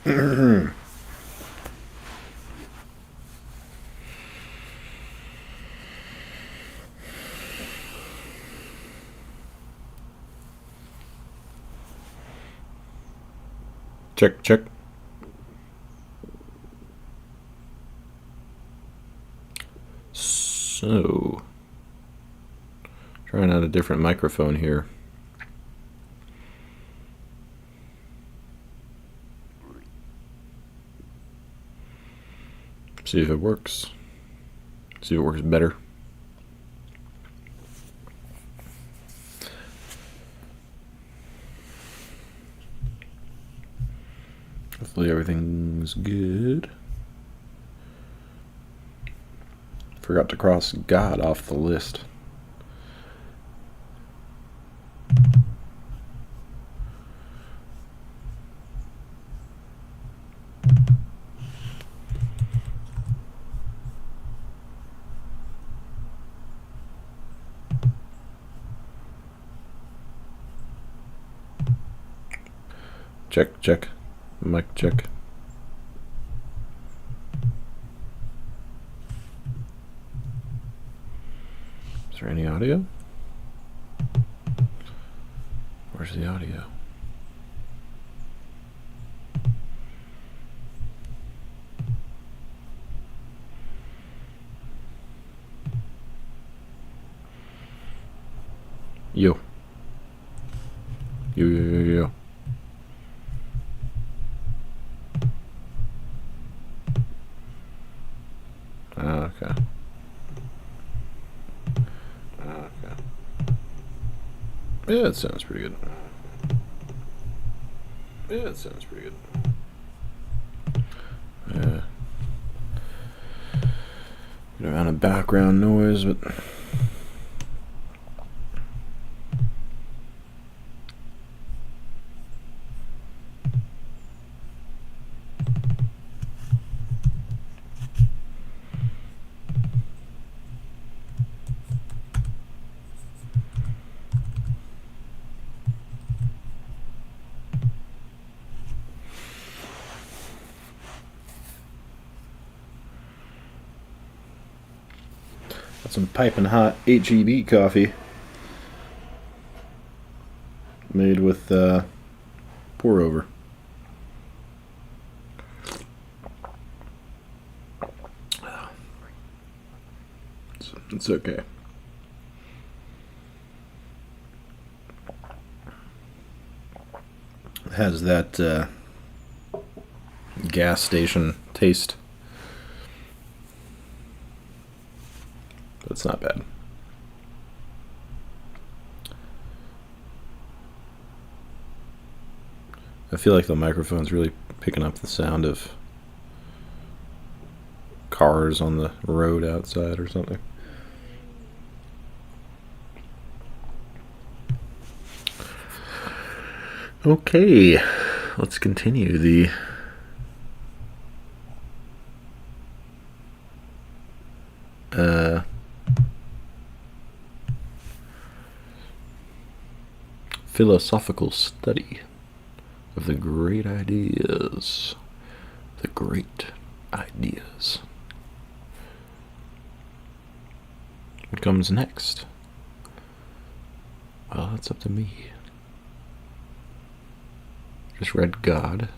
Check, check. So, trying out a different microphone here. See if it works. See if it works better. Hopefully everything's good. Forgot to cross God off the list. Check, check. Mic check. Is there any audio? Where's the audio? Yo. Yo, yo, yo, yo. Okay. Okay. Yeah, it sounds pretty good. Yeah, it sounds pretty good. Yeah. Good amount of background noise, but got some piping hot HEB coffee made with pour over. It's okay. It has that gas station taste. But it's not bad. I feel like the microphone's really picking up the sound of cars on the road outside or something. Okay, let's continue the philosophical study of the great ideas. The great ideas. What comes next? Well, that's up to me. Just read God.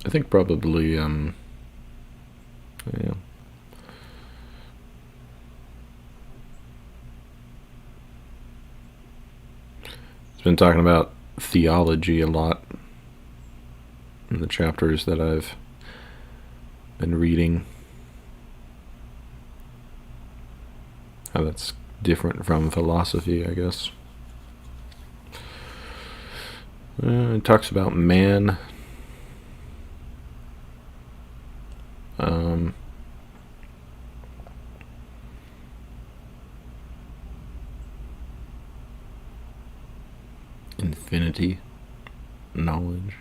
I think probably, yeah. It's been talking about theology a lot in the chapters that I've been reading. How that's different from philosophy, I guess. It talks about man. Infinity, knowledge.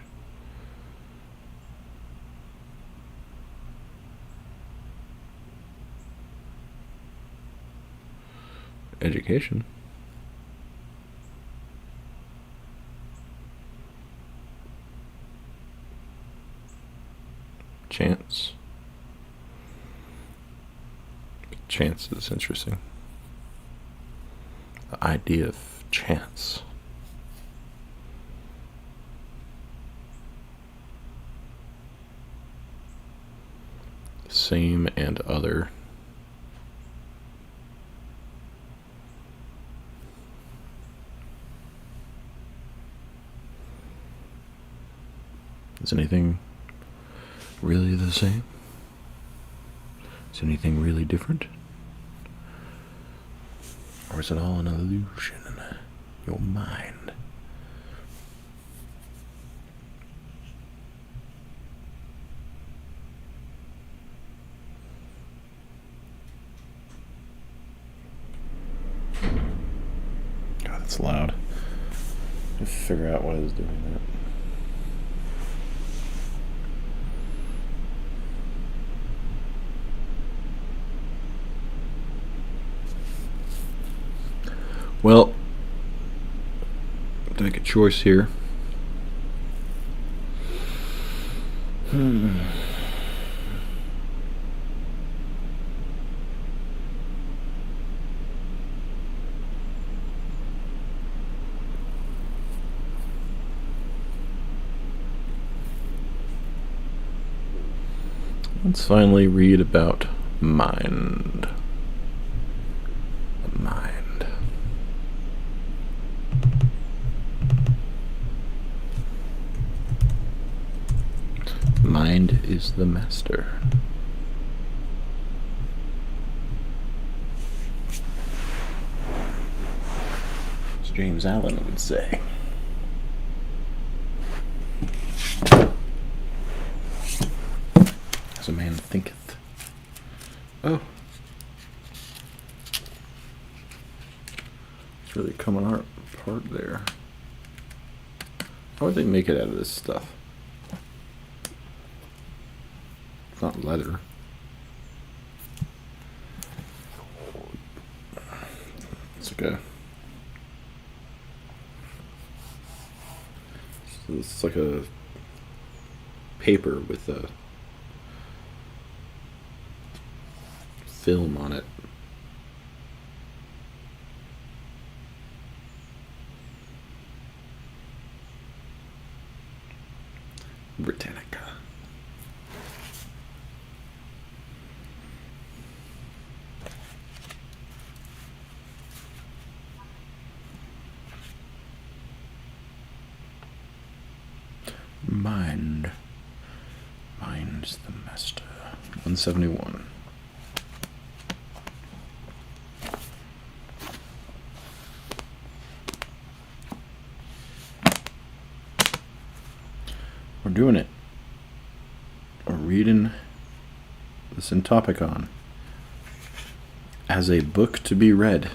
Education. Chance is interesting. The idea of chance. Same and other. Is anything really the same? Is anything really different? Or is it all an illusion in your mind? God, that's loud. I have to figure out why I was doing that. Well, I have to make a choice here. Let's finally read about mind. The mind. Mind is the master. As James Allen would say. As a man thinketh. Oh. It's really coming apart there. How would they make it out of this stuff? It's not leather. It's like a paper with a film on it. Britannica. Mind. Mind's the master. 171. We're doing it. We're reading the Syntopicon as a book to be read,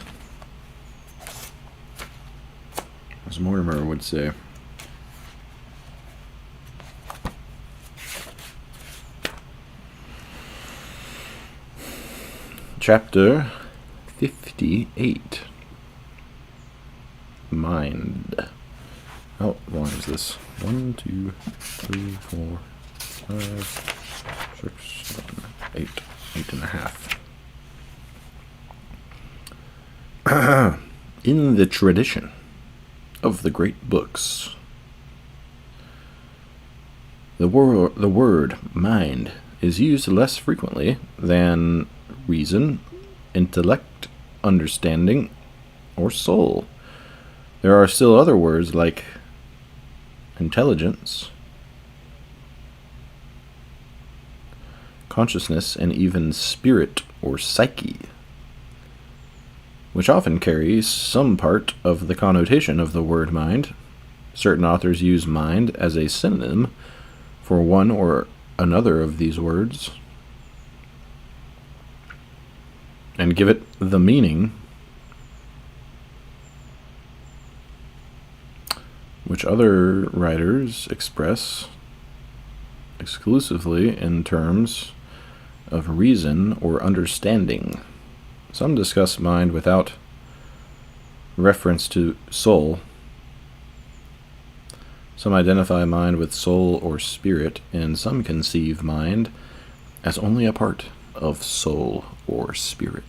as Mortimer would say. Chapter 58. Mind. How long is this? 1, 2, 3, 4, 5, 6, 7, 8. 8.5. In the tradition of the great books, the word mind is used less frequently than reason, intellect, understanding, or soul. There are still other words like intelligence, consciousness, and even spirit or psyche, which often carry some part of the connotation of the word mind. Certain authors use mind as a synonym for one or another of these words, and give it the meaning which other writers express exclusively in terms of reason or understanding. Some discuss mind without reference to soul. Some identify mind with soul or spirit, and some conceive mind as only a part of soul or spirit.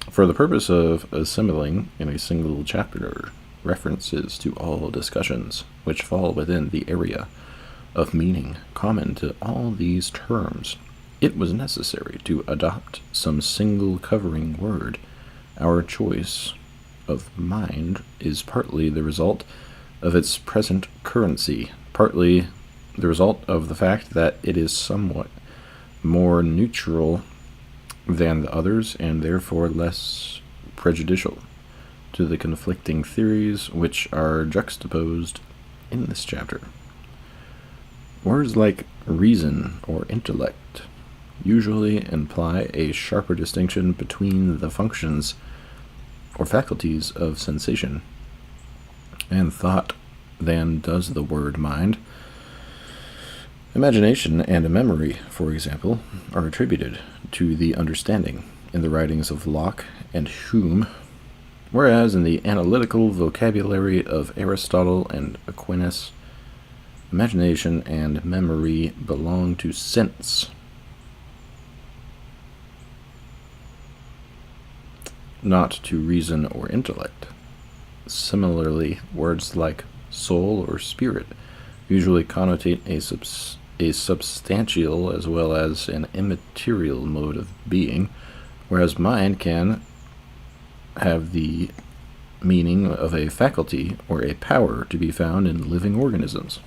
For the purpose of assimilating in a single chapter references to all discussions which fall within the area of meaning common to all these terms, it was necessary to adopt some single covering word. Our choice of mind is partly the result of its present currency, partly the result of the fact that it is somewhat more neutral than the others and therefore less prejudicial to the conflicting theories which are juxtaposed in this chapter. Words like reason or intellect usually imply a sharper distinction between the functions or faculties of sensation and thought than does the word mind. Imagination and memory, for example, are attributed to the understanding in the writings of Locke and Hume, whereas in the analytical vocabulary of Aristotle and Aquinas, imagination and memory belong to sense, not to reason or intellect. Similarly, words like soul or spirit usually connotate a substantial as well as an immaterial mode of being, whereas mind can have the meaning of a faculty or a power to be found in living organisms.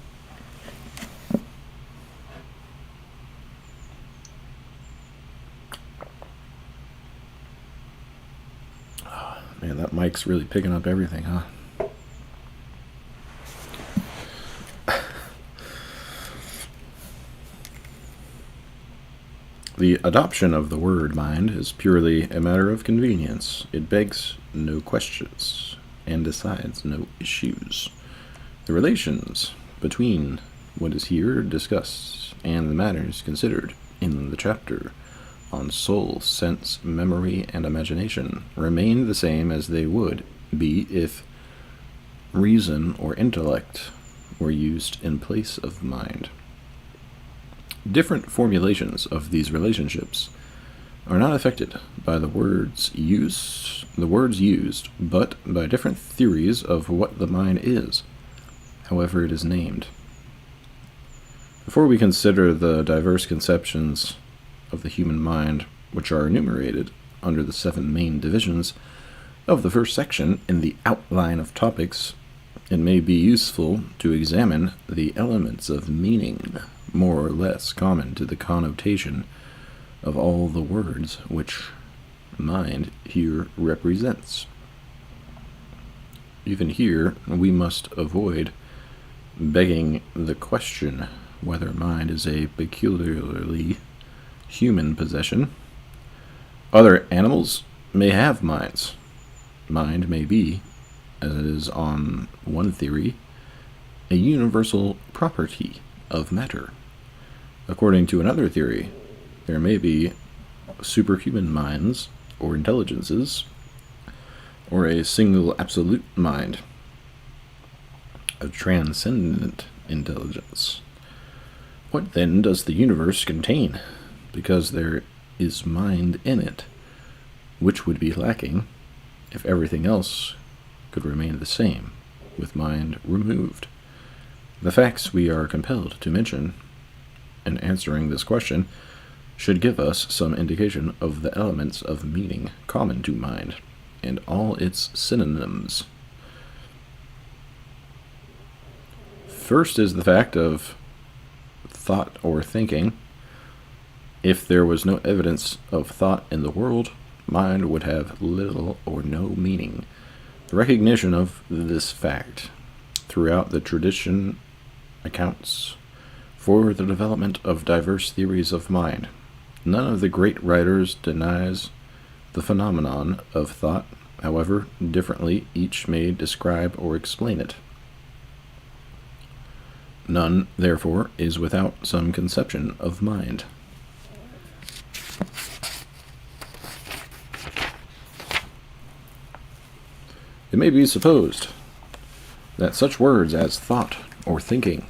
Man, that mic's really picking up everything, huh? The adoption of the word mind is purely a matter of convenience. It begs no questions and decides no issues. The relations between what is here discussed and the matters considered in the chapter on soul, sense, memory, and imagination remain the same as they would be if reason or intellect were used in place of mind. Different formulations of these relationships are not affected by the words used, but by different theories of what the mind is, however it is named. Before we consider the diverse conceptions of the human mind, which are enumerated under the 7 main divisions of the first section in the outline of topics, it may be useful to examine the elements of meaning more or less common to the connotation of all the words which mind here represents. Even here, we must avoid begging the question whether mind is a peculiarly human possession. Other animals may have minds. Mind may be, as it is on one theory, a universal property of matter. According to another theory, there may be superhuman minds or intelligences, or a single absolute mind, a transcendent intelligence. What then does the universe contain? Because there is mind in it, which would be lacking if everything else could remain the same, with mind removed. The facts we are compelled to mention in answering this question should give us some indication of the elements of meaning common to mind and all its synonyms. First is the fact of thought or thinking. If there was no evidence of thought in the world, mind would have little or no meaning. The recognition of this fact throughout the tradition accounts for the development of diverse theories of mind. None of the great writers denies the phenomenon of thought, however differently each may describe or explain it. None, therefore, is without some conception of mind. It may be supposed that such words as thought or thinking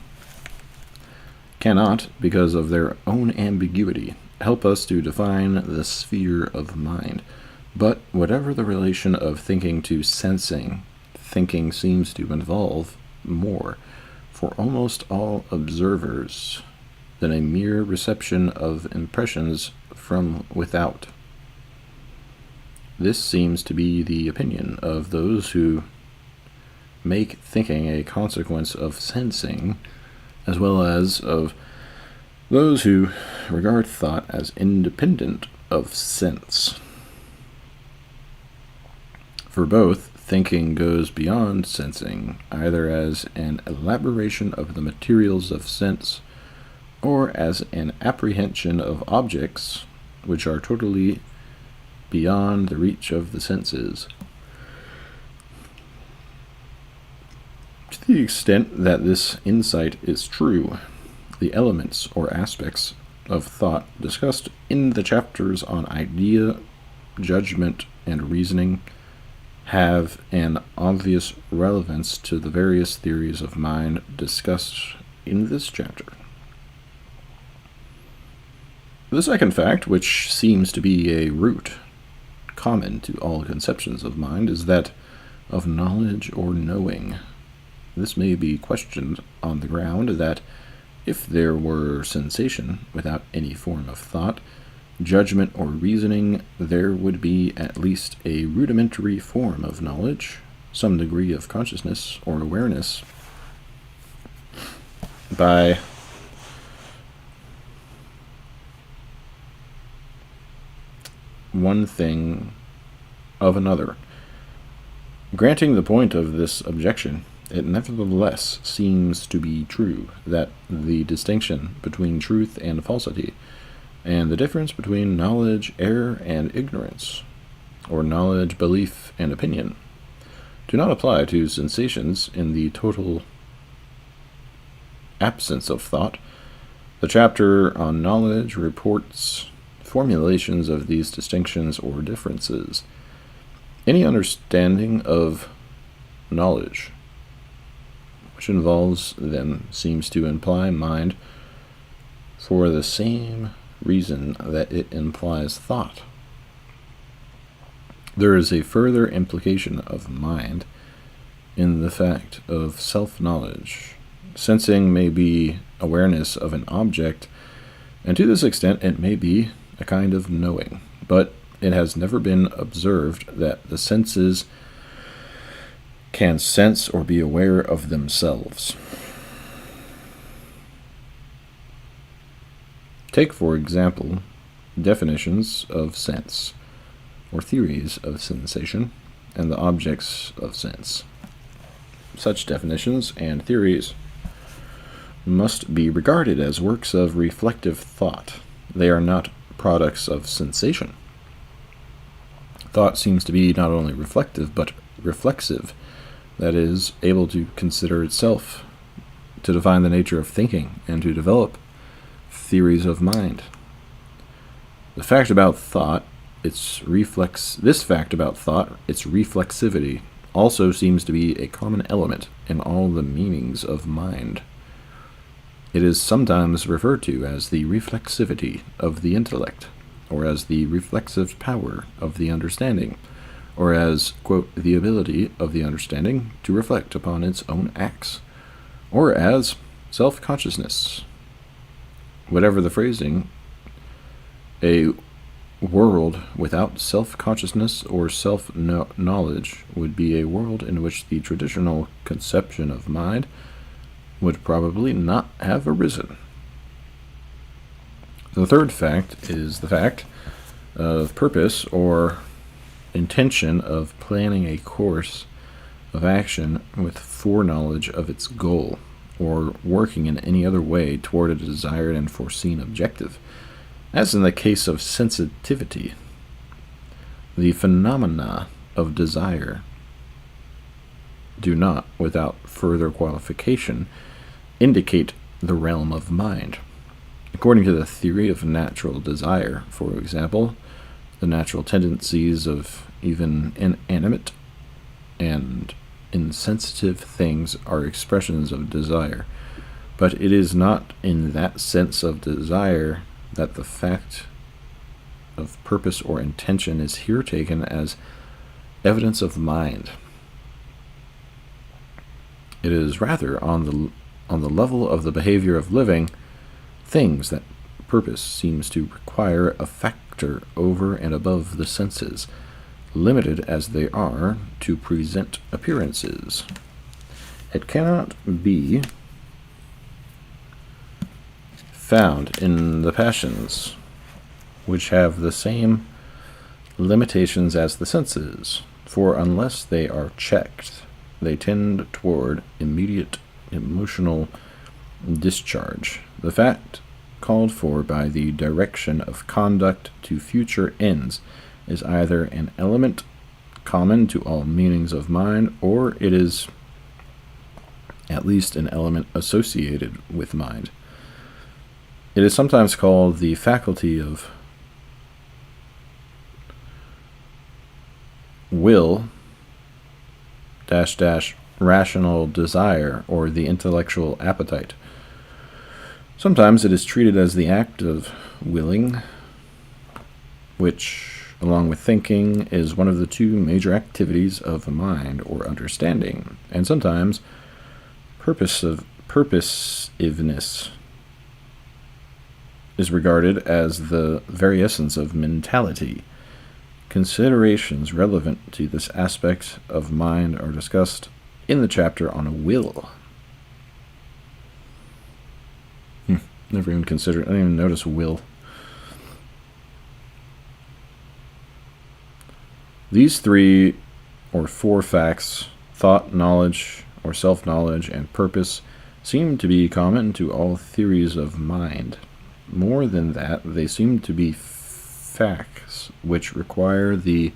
cannot, because of their own ambiguity, help us to define the sphere of mind. But whatever the relation of thinking to sensing, thinking seems to involve more, for almost all observers, than a mere reception of impressions from without. This seems to be the opinion of those who make thinking a consequence of sensing, as well as of those who regard thought as independent of sense. For both, thinking goes beyond sensing, either as an elaboration of the materials of sense, or as an apprehension of objects which are totally beyond the reach of the senses. To the extent that this insight is true, the elements or aspects of thought discussed in the chapters on idea, judgment, and reasoning have an obvious relevance to the various theories of mind discussed in this chapter. The second fact, which seems to be a root common to all conceptions of mind, is that of knowledge or knowing. This may be questioned on the ground that if there were sensation without any form of thought, judgment, or reasoning, there would be at least a rudimentary form of knowledge, some degree of consciousness or awareness. By one thing of another. Granting the point of this objection, it nevertheless seems to be true that the distinction between truth and falsity, and the difference between knowledge, error, and ignorance, or knowledge, belief, and opinion, do not apply to sensations in the total absence of thought. The chapter on knowledge reports formulations of these distinctions or differences. Any understanding of knowledge which involves them seems to imply mind for the same reason that it implies thought. There is a further implication of mind in the fact of self-knowledge. Sensing may be awareness of an object, and to this extent it may be a kind of knowing, but it has never been observed that the senses can sense or be aware of themselves. Take, for example, definitions of sense, or theories of sensation, and the objects of sense. Such definitions and theories must be regarded as works of reflective thought. They are not products of sensation. Thought seems to be not only reflective, but reflexive, that is, able to consider itself, to define the nature of thinking, and to develop theories of mind. This fact about thought, its reflexivity, also seems to be a common element in all the meanings of mind. It is sometimes referred to as the reflexivity of the intellect, or as the reflexive power of the understanding, or as, quote, the ability of the understanding to reflect upon its own acts, or as self-consciousness. Whatever the phrasing, a world without self-consciousness or self-knowledge would be a world in which the traditional conception of mind would probably not have arisen. The third fact is the fact of purpose or intention of planning a course of action with foreknowledge of its goal, or working in any other way toward a desired and foreseen objective. As in the case of sensitivity, the phenomena of desire do not, without further qualification, indicate the realm of mind. According to the theory of natural desire, for example, the natural tendencies of even inanimate and insensitive things are expressions of desire, But it is not in that sense of desire that the fact of purpose or intention is here taken as evidence of mind. It is rather on the level of the behavior of living things that purpose seems to require a factor over and above the senses, limited as they are to present appearances. It cannot be found in the passions, which have the same limitations as the senses, for unless they are checked, they tend toward immediate emotional discharge. The fact called for by the direction of conduct to future ends is either an element common to all meanings of mind, or it is at least an element associated with mind. It is sometimes called the faculty of will rational desire, or the intellectual appetite. Sometimes it is treated as the act of willing, which, along with thinking, is one of the two major activities of mind or understanding, and sometimes purposiveness is regarded as the very essence of mentality. Considerations relevant to this aspect of mind are discussed in the chapter on will. Never even considered, I didn't even notice will. These 3 or 4 facts, thought, knowledge, or self-knowledge, and purpose, seem to be common to all theories of mind. More than that, they seem to be facts which require the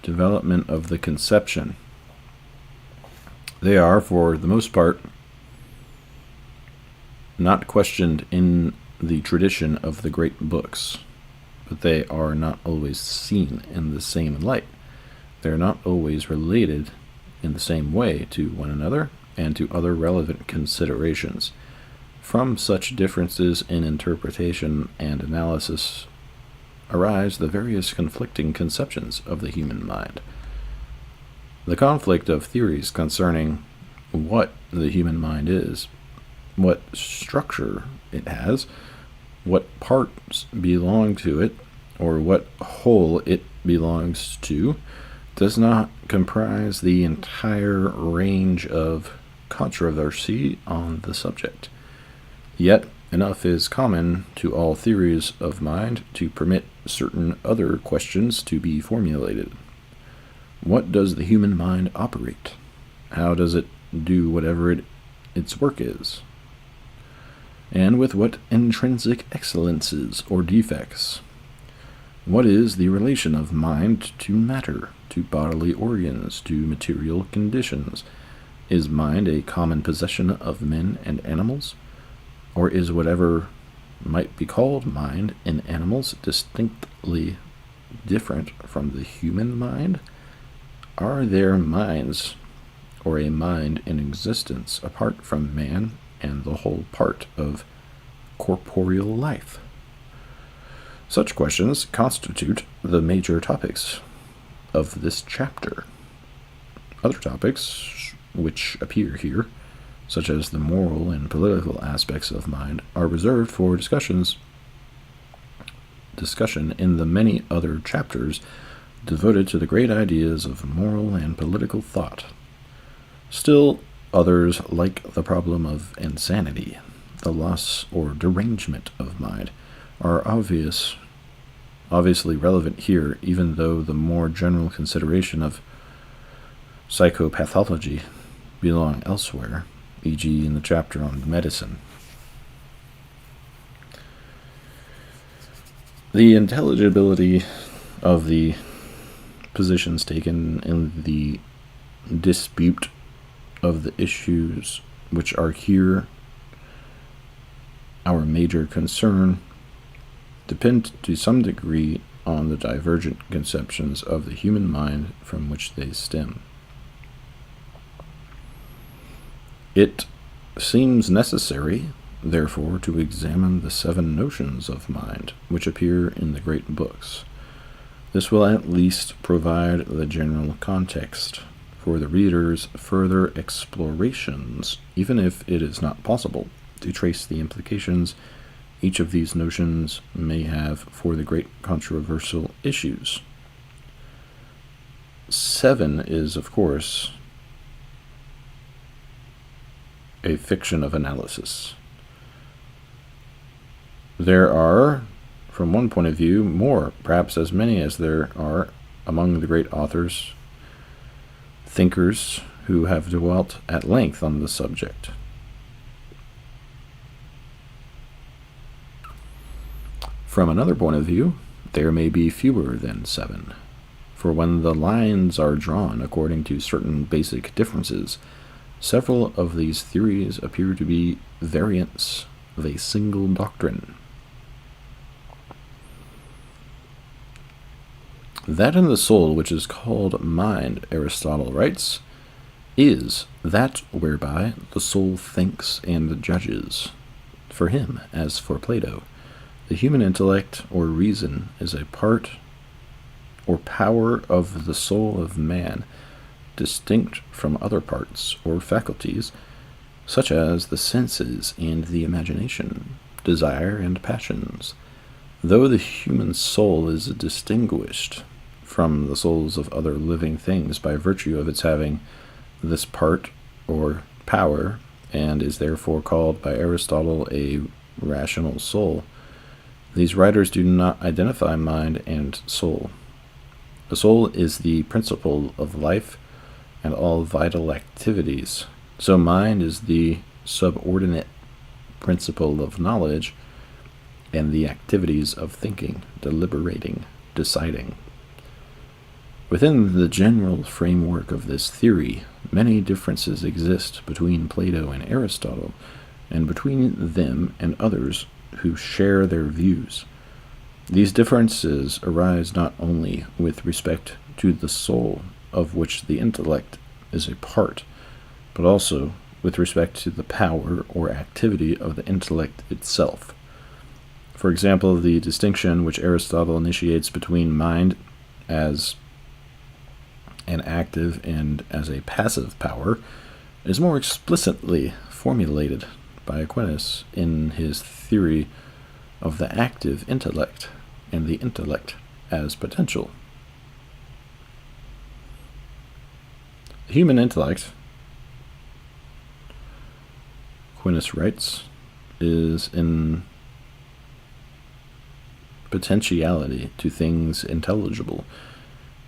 development of the conception. They are, for the most part, not questioned in the tradition of the great books, but they are not always seen in the same light. They are not always related in the same way to one another and to other relevant considerations. From such differences in interpretation and analysis arise the various conflicting conceptions of the human mind. The conflict of theories concerning what the human mind is, what structure it has, what parts belong to it, or what whole it belongs to, does not comprise the entire range of controversy on the subject. Yet, enough is common to all theories of mind to permit certain other questions to be formulated. What does the human mind operate? How does it do whatever its work is? And with what intrinsic excellences or defects? What is the relation of mind to matter, to bodily organs, to material conditions? Is mind a common possession of men and animals? Or is whatever might be called mind in animals distinctly different from the human mind? Are there minds, or a mind in existence apart from man and the whole part of corporeal life? Such questions constitute the major topics of this chapter. Other topics which appear here, such as the moral and political aspects of mind, are reserved for discussion in the many other chapters devoted to the great ideas of moral and political thought. Still others, like the problem of insanity, the loss or derangement of mind, are obviously relevant here, even though the more general consideration of psychopathology belong elsewhere, e.g. in the chapter on medicine. The intelligibility of the positions taken in the dispute of the issues which are here our major concern depend to some degree on the divergent conceptions of the human mind from which they stem. It seems necessary, therefore, to examine the 7 notions of mind which appear in the great books. This will at least provide the general context for the reader's further explorations, even if it is not possible to trace the implications each of these notions may have for the great controversial issues. 7 is, of course, a fiction of analysis. There are, from one point of view, more, perhaps as many as there are among the great authors, thinkers who have dwelt at length on the subject. From another point of view, there may be fewer than 7, for when the lines are drawn according to certain basic differences, several of these theories appear to be variants of a single doctrine. That in the soul which is called mind, Aristotle writes, is that whereby the soul thinks and judges. For him, as for Plato, the human intellect or reason is a part or power of the soul of man, distinct from other parts or faculties, such as the senses and the imagination, desire and passions. Though the human soul is distinguished from the souls of other living things by virtue of its having this part or power, and is therefore called by Aristotle a rational soul, these writers do not identify mind and soul. The soul is the principle of life and all vital activities, so mind is the subordinate principle of knowledge and the activities of thinking, deliberating, deciding. Within the general framework of this theory, many differences exist between Plato and Aristotle, and between them and others who share their views. These differences arise not only with respect to the soul, of which the intellect is a part, but also with respect to the power or activity of the intellect itself. For example, the distinction which Aristotle initiates between mind as an active and as a passive power is more explicitly formulated by Aquinas in his theory of the active intellect and the intellect as potential. The human intellect, Aquinas writes, is in potentiality to things intelligible,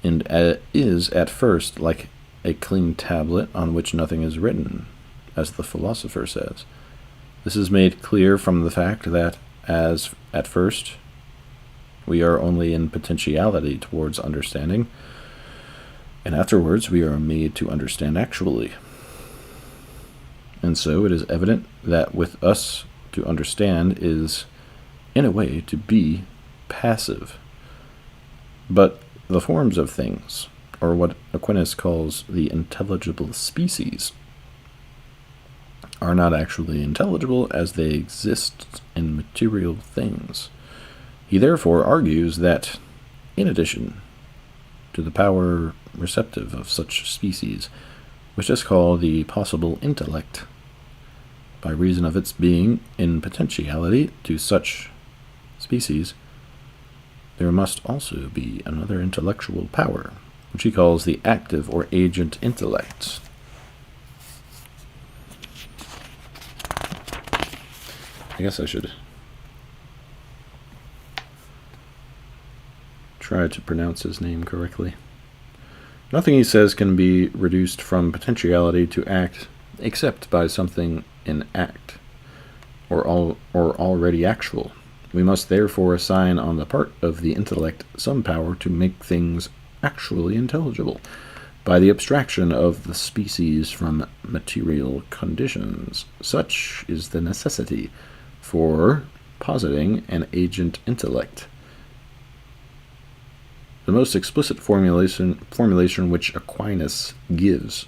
and is at first like a clean tablet on which nothing is written, as the philosopher says. This is made clear from the fact that, as at first we are only in potentiality towards understanding, and afterwards we are made to understand actually. And so it is evident that with us to understand is, in a way, to be passive. But the forms of things, or what Aquinas calls the intelligible species, are not actually intelligible as they exist in material things. He therefore argues that, in addition to the power receptive of such species, which is called the possible intellect, by reason of its being in potentiality to such species, there must also be another intellectual power, which he calls the active or agent intellect. I guess I should try to pronounce his name correctly. Nothing, he says, can be reduced from potentiality to act except by something in act, or already actual. We must therefore assign on the part of the intellect some power to make things actually intelligible, by the abstraction of the species from material conditions. Such is the necessity for positing an agent intellect. The most explicit formulation which Aquinas gives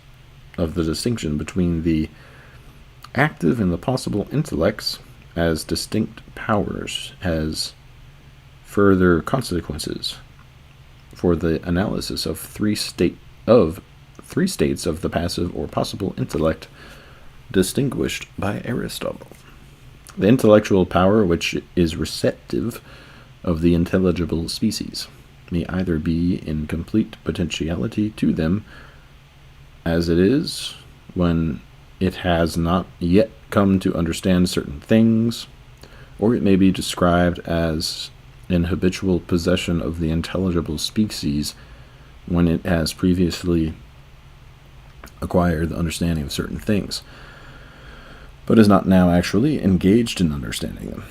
of the distinction between the Active in the possible intellects as distinct powers has further consequences for the analysis of three states of the passive or possible intellect distinguished by Aristotle. The intellectual power which is receptive of the intelligible species may either be in complete potentiality to them as it is when it has not yet come to understand certain things, or it may be described as in habitual possession of the intelligible species when it has previously acquired the understanding of certain things, but is not now actually engaged in understanding them.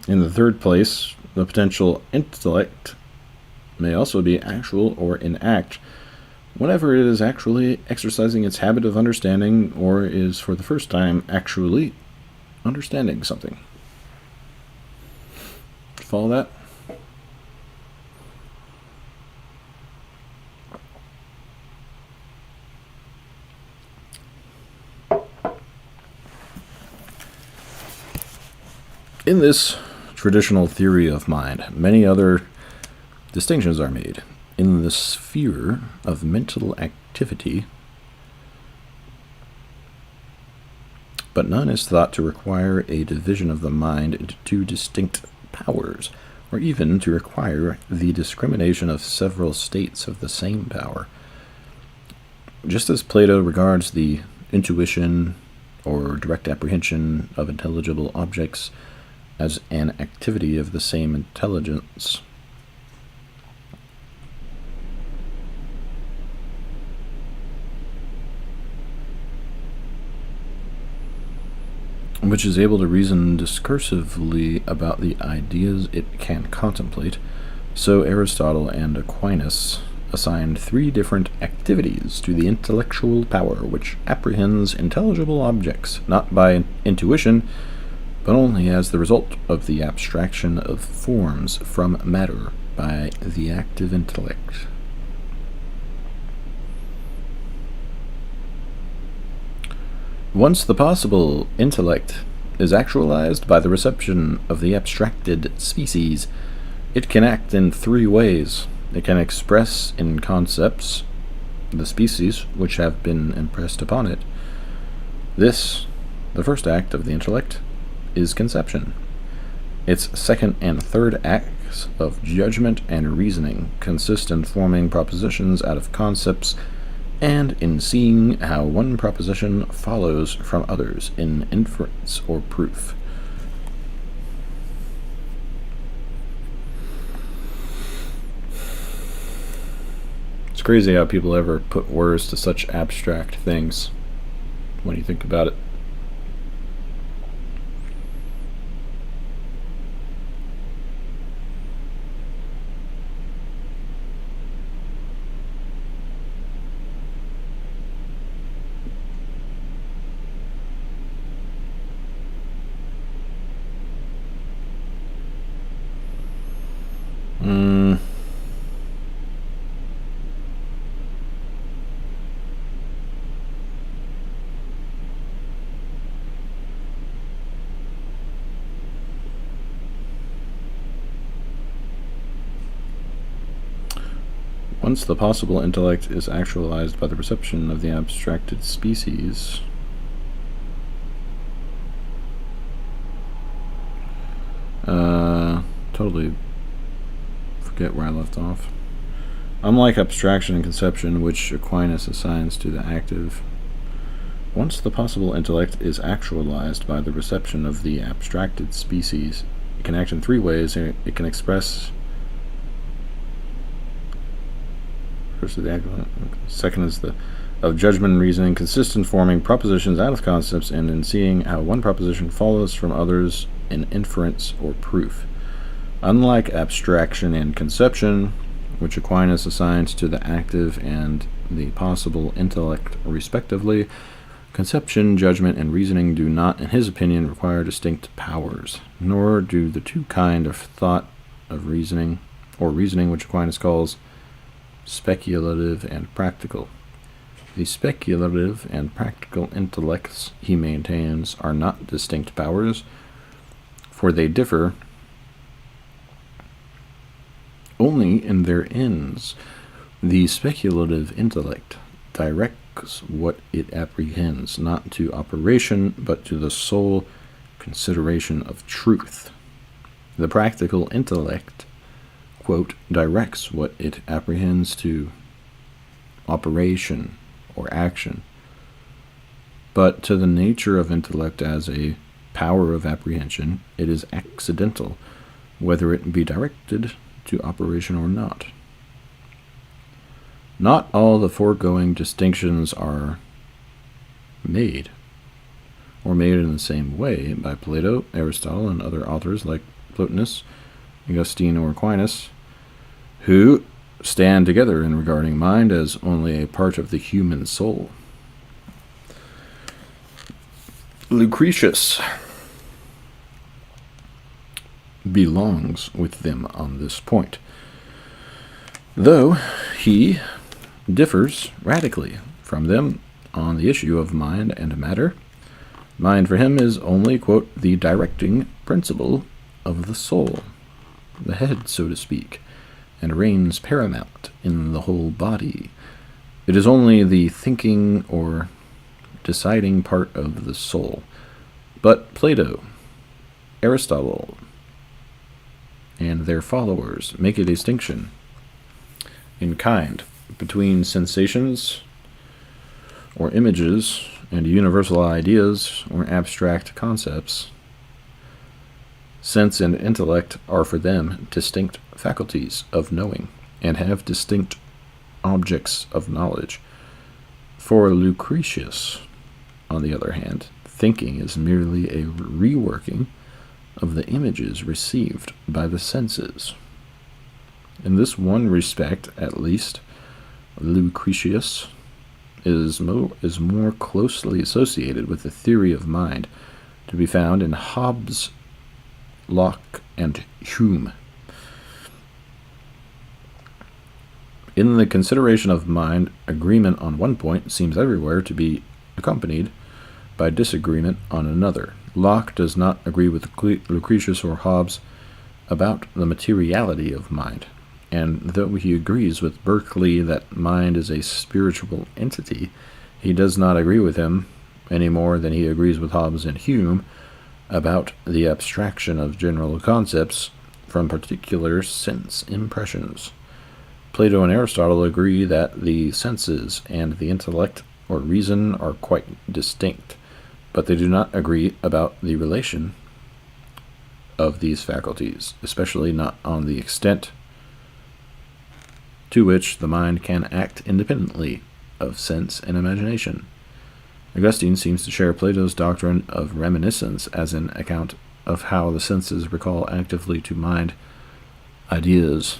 In the third place, the potential intellect may also be actual or in act whenever it is actually exercising its habit of understanding or is for the first time actually understanding something. Follow that? In this traditional theory of mind, many other distinctions are made. In the sphere of mental activity, but none is thought to require a division of the mind into two distinct powers, or even to require the discrimination of several states of the same power. Just as Plato regards the intuition or direct apprehension of intelligible objects as an activity of the same intelligence, which is able to reason discursively about the ideas it can contemplate, so Aristotle and Aquinas assigned three different activities to the intellectual power which apprehends intelligible objects, not by intuition, but only as the result of the abstraction of forms from matter by the active intellect. Once the possible intellect is actualized by the reception of the abstracted species, it can act in three ways. It can express in concepts the species which have been impressed upon it. This, the first act of the intellect, is conception. Its second and third acts of judgment and reasoning consist in forming propositions out of concepts and in seeing how one proposition follows from others in inference or proof. It's crazy how people ever put words to such abstract things when you think about it. Once the possible intellect is actualized by the reception of the abstracted species, totally forget where I left off. Unlike abstraction and conception, which Aquinas assigns to the active, once the possible intellect is actualized by the reception of the abstracted species, it can act in three ways. It can express. First is the act. Second is the of judgment and reasoning, consist in forming propositions out of concepts and in seeing how one proposition follows from others in inference or proof. Unlike abstraction and conception, which Aquinas assigns to the active and the possible intellect respectively, conception, judgment, and reasoning do not, in his opinion, require distinct powers, nor do the two kinds of thought of reasoning, or reasoning which Aquinas calls speculative and practical. The speculative and practical intellects, he maintains, are not distinct powers, for they differ only in their ends. The speculative intellect directs what it apprehends, not to operation, but to the sole consideration of truth. The practical intellect, quote, directs what it apprehends to operation or action, but to the nature of intellect as a power of apprehension, it is accidental, whether it be directed to operation or not. Not all the foregoing distinctions are made, or made in the same way, by Plato, Aristotle, and other authors like Plotinus, Augustine, or Aquinas, who stand together in regarding mind as only a part of the human soul. Lucretius belongs with them on this point, though he differs radically from them on the issue of mind and matter. Mind for him is only, quote, the directing principle of the soul, the head, so to speak, and reigns paramount in the whole body. It is only the thinking or deciding part of the soul. But Plato, Aristotle, and their followers make a distinction in kind between sensations or images and universal ideas or abstract concepts. Sense and intellect are for them distinct faculties of knowing, and have distinct objects of knowledge. For Lucretius, on the other hand, thinking is merely a reworking of the images received by the senses. In this one respect, at least, Lucretius is more closely associated with the theory of mind to be found in Hobbes, Locke, and Hume. In the consideration of mind, agreement on one point seems everywhere to be accompanied by disagreement on another. Locke does not agree with Lucretius or Hobbes about the materiality of mind, and though he agrees with Berkeley that mind is a spiritual entity, he does not agree with him any more than he agrees with Hobbes and Hume about the abstraction of general concepts from particular sense impressions. Plato and Aristotle agree that the senses and the intellect or reason are quite distinct, but they do not agree about the relation of these faculties, especially not on the extent to which the mind can act independently of sense and imagination. Augustine seems to share Plato's doctrine of reminiscence as an account of how the senses recall actively to mind ideas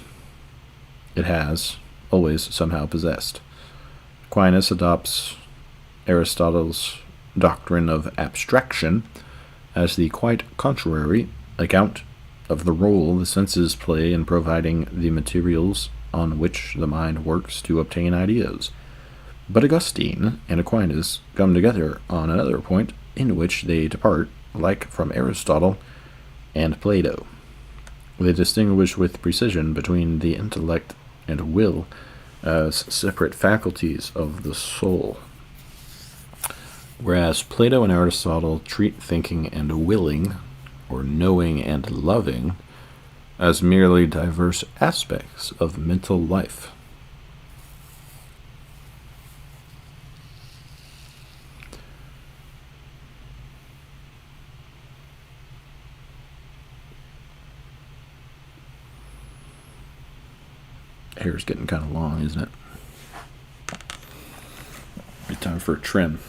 it has always somehow possessed. Aquinas adopts Aristotle's doctrine of abstraction as the quite contrary account of the role the senses play in providing the materials on which the mind works to obtain ideas. But Augustine and Aquinas come together on another point in which they depart, like from Aristotle and Plato. They distinguish with precision between the intellect and will as separate faculties of the soul, whereas Plato and Aristotle treat thinking and willing, or knowing and loving, as merely diverse aspects of mental life. Hair's getting kind of long, isn't it? It's time for a trim.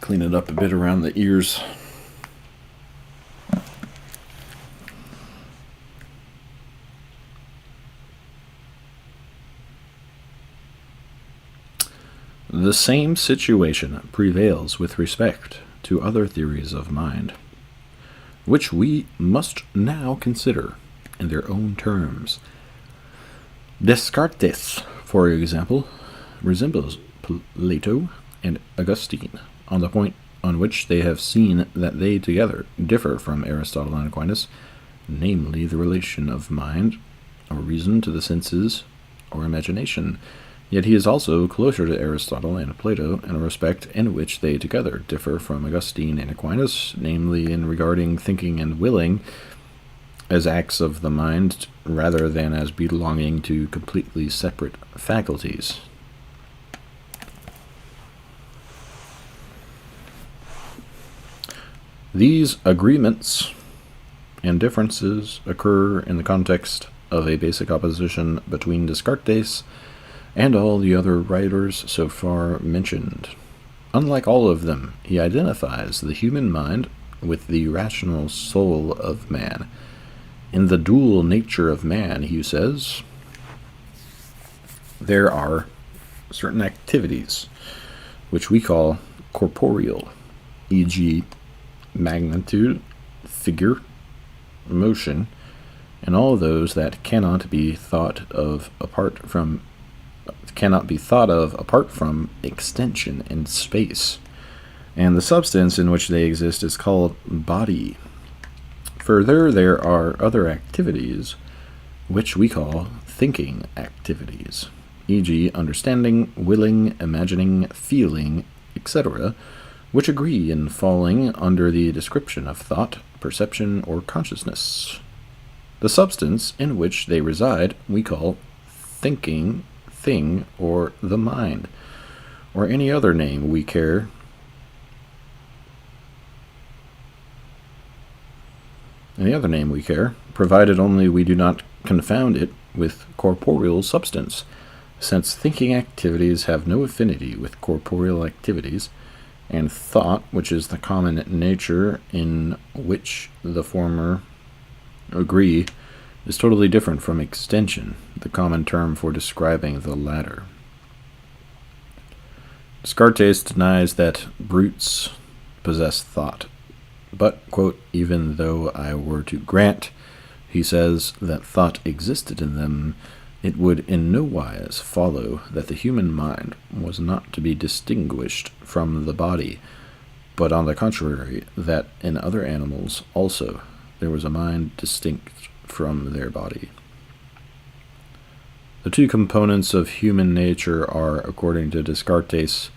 Clean it up a bit around the ears. The same situation prevails with respect to other theories of mind, which we must now consider in their own terms. Descartes, for example, resembles Plato and Augustine on the point on which they have seen that they together differ from Aristotle and Aquinas, namely the relation of mind or reason to the senses or imagination. Yet he is also closer to Aristotle and Plato in a respect in which they together differ from Augustine and Aquinas, namely in regarding thinking and willing as acts of the mind rather than as belonging to completely separate faculties. These agreements and differences occur in the context of a basic opposition between Descartes and all the other writers so far mentioned. Unlike all of them, he identifies the human mind with the rational soul of man. In the dual nature of man, he says, there are certain activities which we call corporeal, e.g., magnitude, figure, motion, and all those that cannot be thought of apart from extension in space, and the substance in which they exist is called body. Further, there are other activities which we call thinking activities, e.g., understanding, willing, imagining, feeling, etc., which agree in falling under the description of thought, perception, or consciousness. The substance in which they reside we call thinking, thing, or the mind, or any other name we care. Provided only we do not confound it with corporeal substance, since thinking activities have no affinity with corporeal activities, and thought, which is the common nature in which the former agree, is totally different from extension, the common term for describing the latter. Descartes denies that brutes possess thought, but, quote, even though I were to grant, he says, that thought existed in them, it would in no wise follow that the human mind was not to be distinguished from the body, but on the contrary, that in other animals also there was a mind distinct from their body. The two components of human nature are, according to Descartes,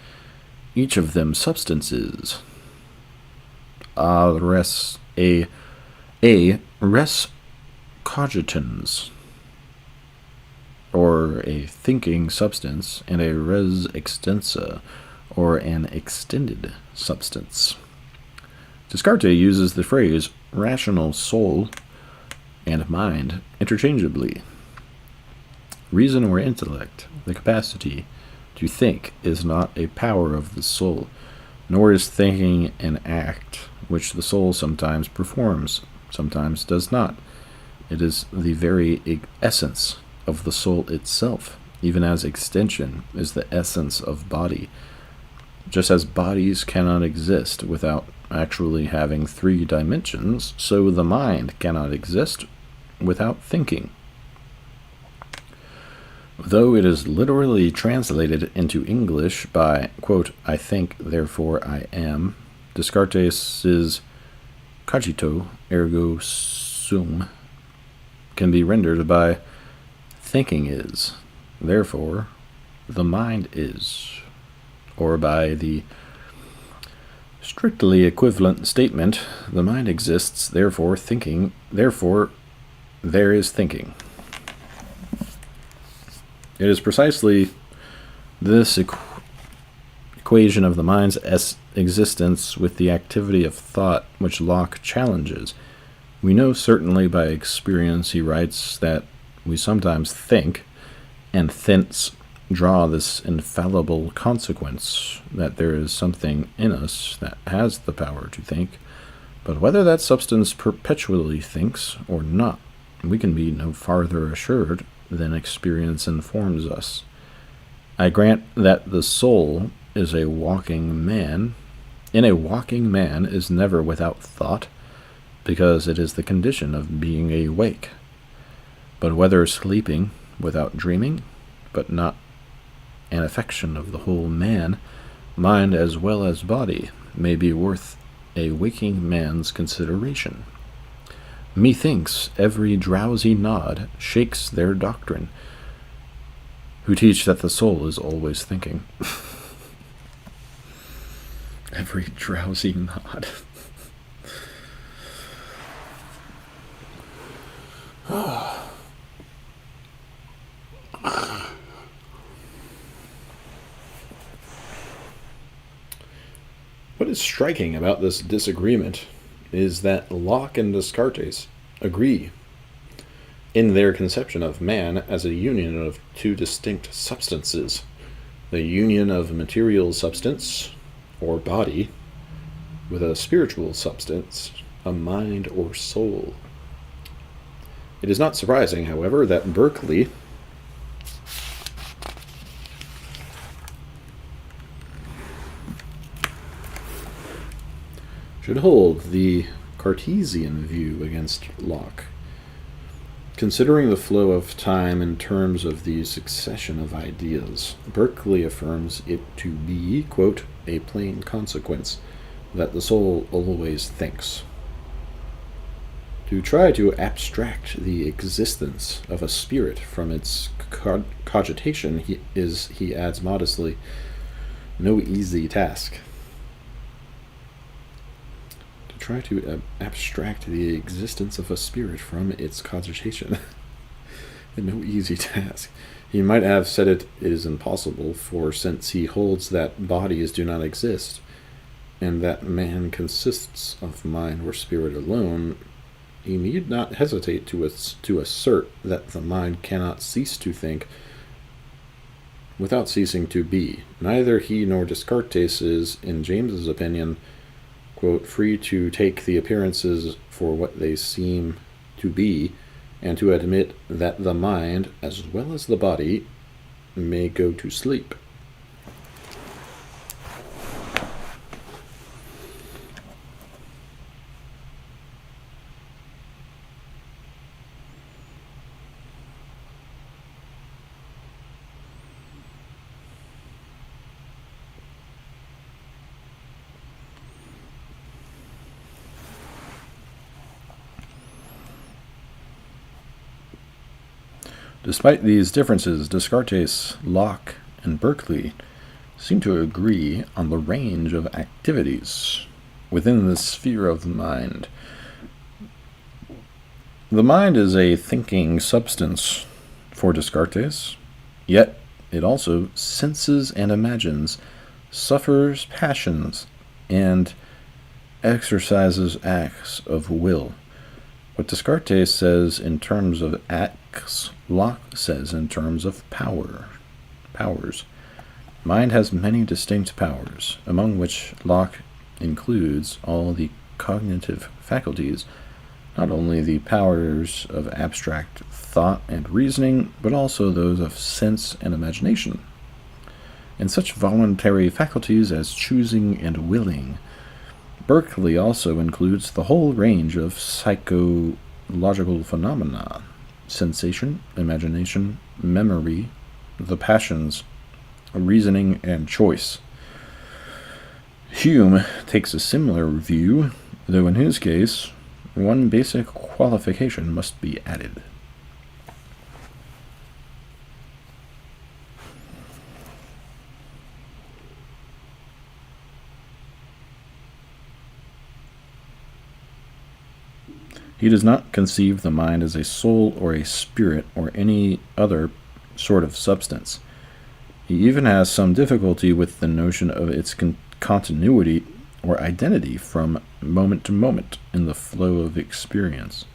each of them substances. Res cogitans, or a thinking substance, and a res extensa, or an extended substance. Descartes uses the phrase rational soul and mind interchangeably. Reason or intellect, the capacity to think, is not a power of the soul, nor is thinking an act which the soul sometimes performs, sometimes does not. It is the very essence of the soul itself, even as extension is the essence of body. Just as bodies cannot exist without actually having three dimensions, so the mind cannot exist without thinking. Though it is literally translated into English by, quote, I think, therefore I am, Descartes' cogito ergo sum can be rendered by thinking is, therefore the mind is, or by the strictly equivalent statement, the mind exists, therefore thinking, therefore there is thinking. It is precisely this equation of the mind's existence with the activity of thought which Locke challenges. We know certainly by experience, he writes, that we sometimes think, and thence draw this infallible consequence that there is something in us that has the power to think, but whether that substance perpetually thinks or not, we can be no farther assured than experience informs us. I grant that the soul is a walking man, and a walking man is never without thought, because it is the condition of being awake. But whether sleeping without dreaming, but not an affection of the whole man, mind as well as body, may be worth a waking man's consideration. Methinks every drowsy nod shakes their doctrine, who teach that the soul is always thinking. Every drowsy nod. What is striking about this disagreement is that Locke and Descartes agree in their conception of man as a union of two distinct substances, the union of material substance, or body, with a spiritual substance, a mind or soul. It is not surprising, however, that Berkeley should hold the Cartesian view against Locke. Considering the flow of time in terms of the succession of ideas, Berkeley affirms it to be, quote, a plain consequence that the soul always thinks. To try to abstract the existence of a spirit from its cogitation he adds modestly, no easy task. To try to abstract the existence of a spirit from its cogitation. No easy task. He might have said it is impossible, for since he holds that bodies do not exist, and that man consists of mind or spirit alone, he need not hesitate to assert that the mind cannot cease to think without ceasing to be. Neither he nor Descartes is, in James's opinion, quote, free to take the appearances for what they seem to be, and to admit that the mind, as well as the body, may go to sleep. Despite these differences, Descartes, Locke, and Berkeley seem to agree on the range of activities within the sphere of the mind. The mind is a thinking substance for Descartes, yet it also senses and imagines, suffers passions, and exercises acts of will. What Descartes says in terms of acts, Locke says in terms of powers. Mind has many distinct powers, among which Locke includes all the cognitive faculties, not only the powers of abstract thought and reasoning, but also those of sense and imagination, and such voluntary faculties as choosing and willing. Berkeley also includes the whole range of psychological phenomena: sensation, imagination, memory, the passions, reasoning, and choice. Hume takes a similar view, though in his case, one basic qualification must be added. He does not conceive the mind as a soul or a spirit or any other sort of substance. He even has some difficulty with the notion of its continuity or identity from moment to moment in the flow of experience.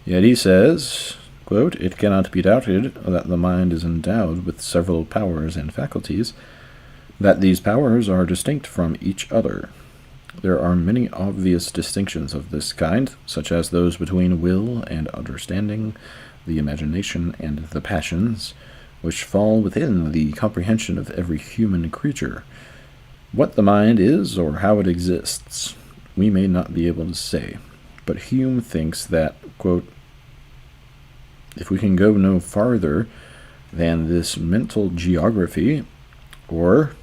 Yet he says, quote, it cannot be doubted that the mind is endowed with several powers and faculties, that these powers are distinct from each other. There are many obvious distinctions of this kind, such as those between will and understanding, the imagination and the passions, which fall within the comprehension of every human creature. What the mind is, or how it exists, we may not be able to say, but Hume thinks that, quote, If we can go no farther than this mental geography or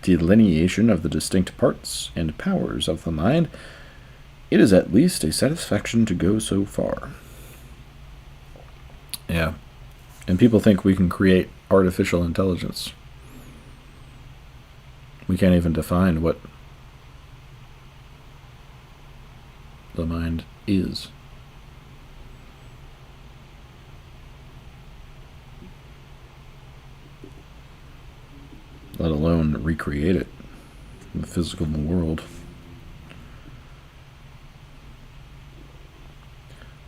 delineation of the distinct parts and powers of the mind, it is at least a satisfaction to go so far. Yeah. And people think we can create artificial intelligence. We can't even define what the mind is. Let alone recreate it in the physical world.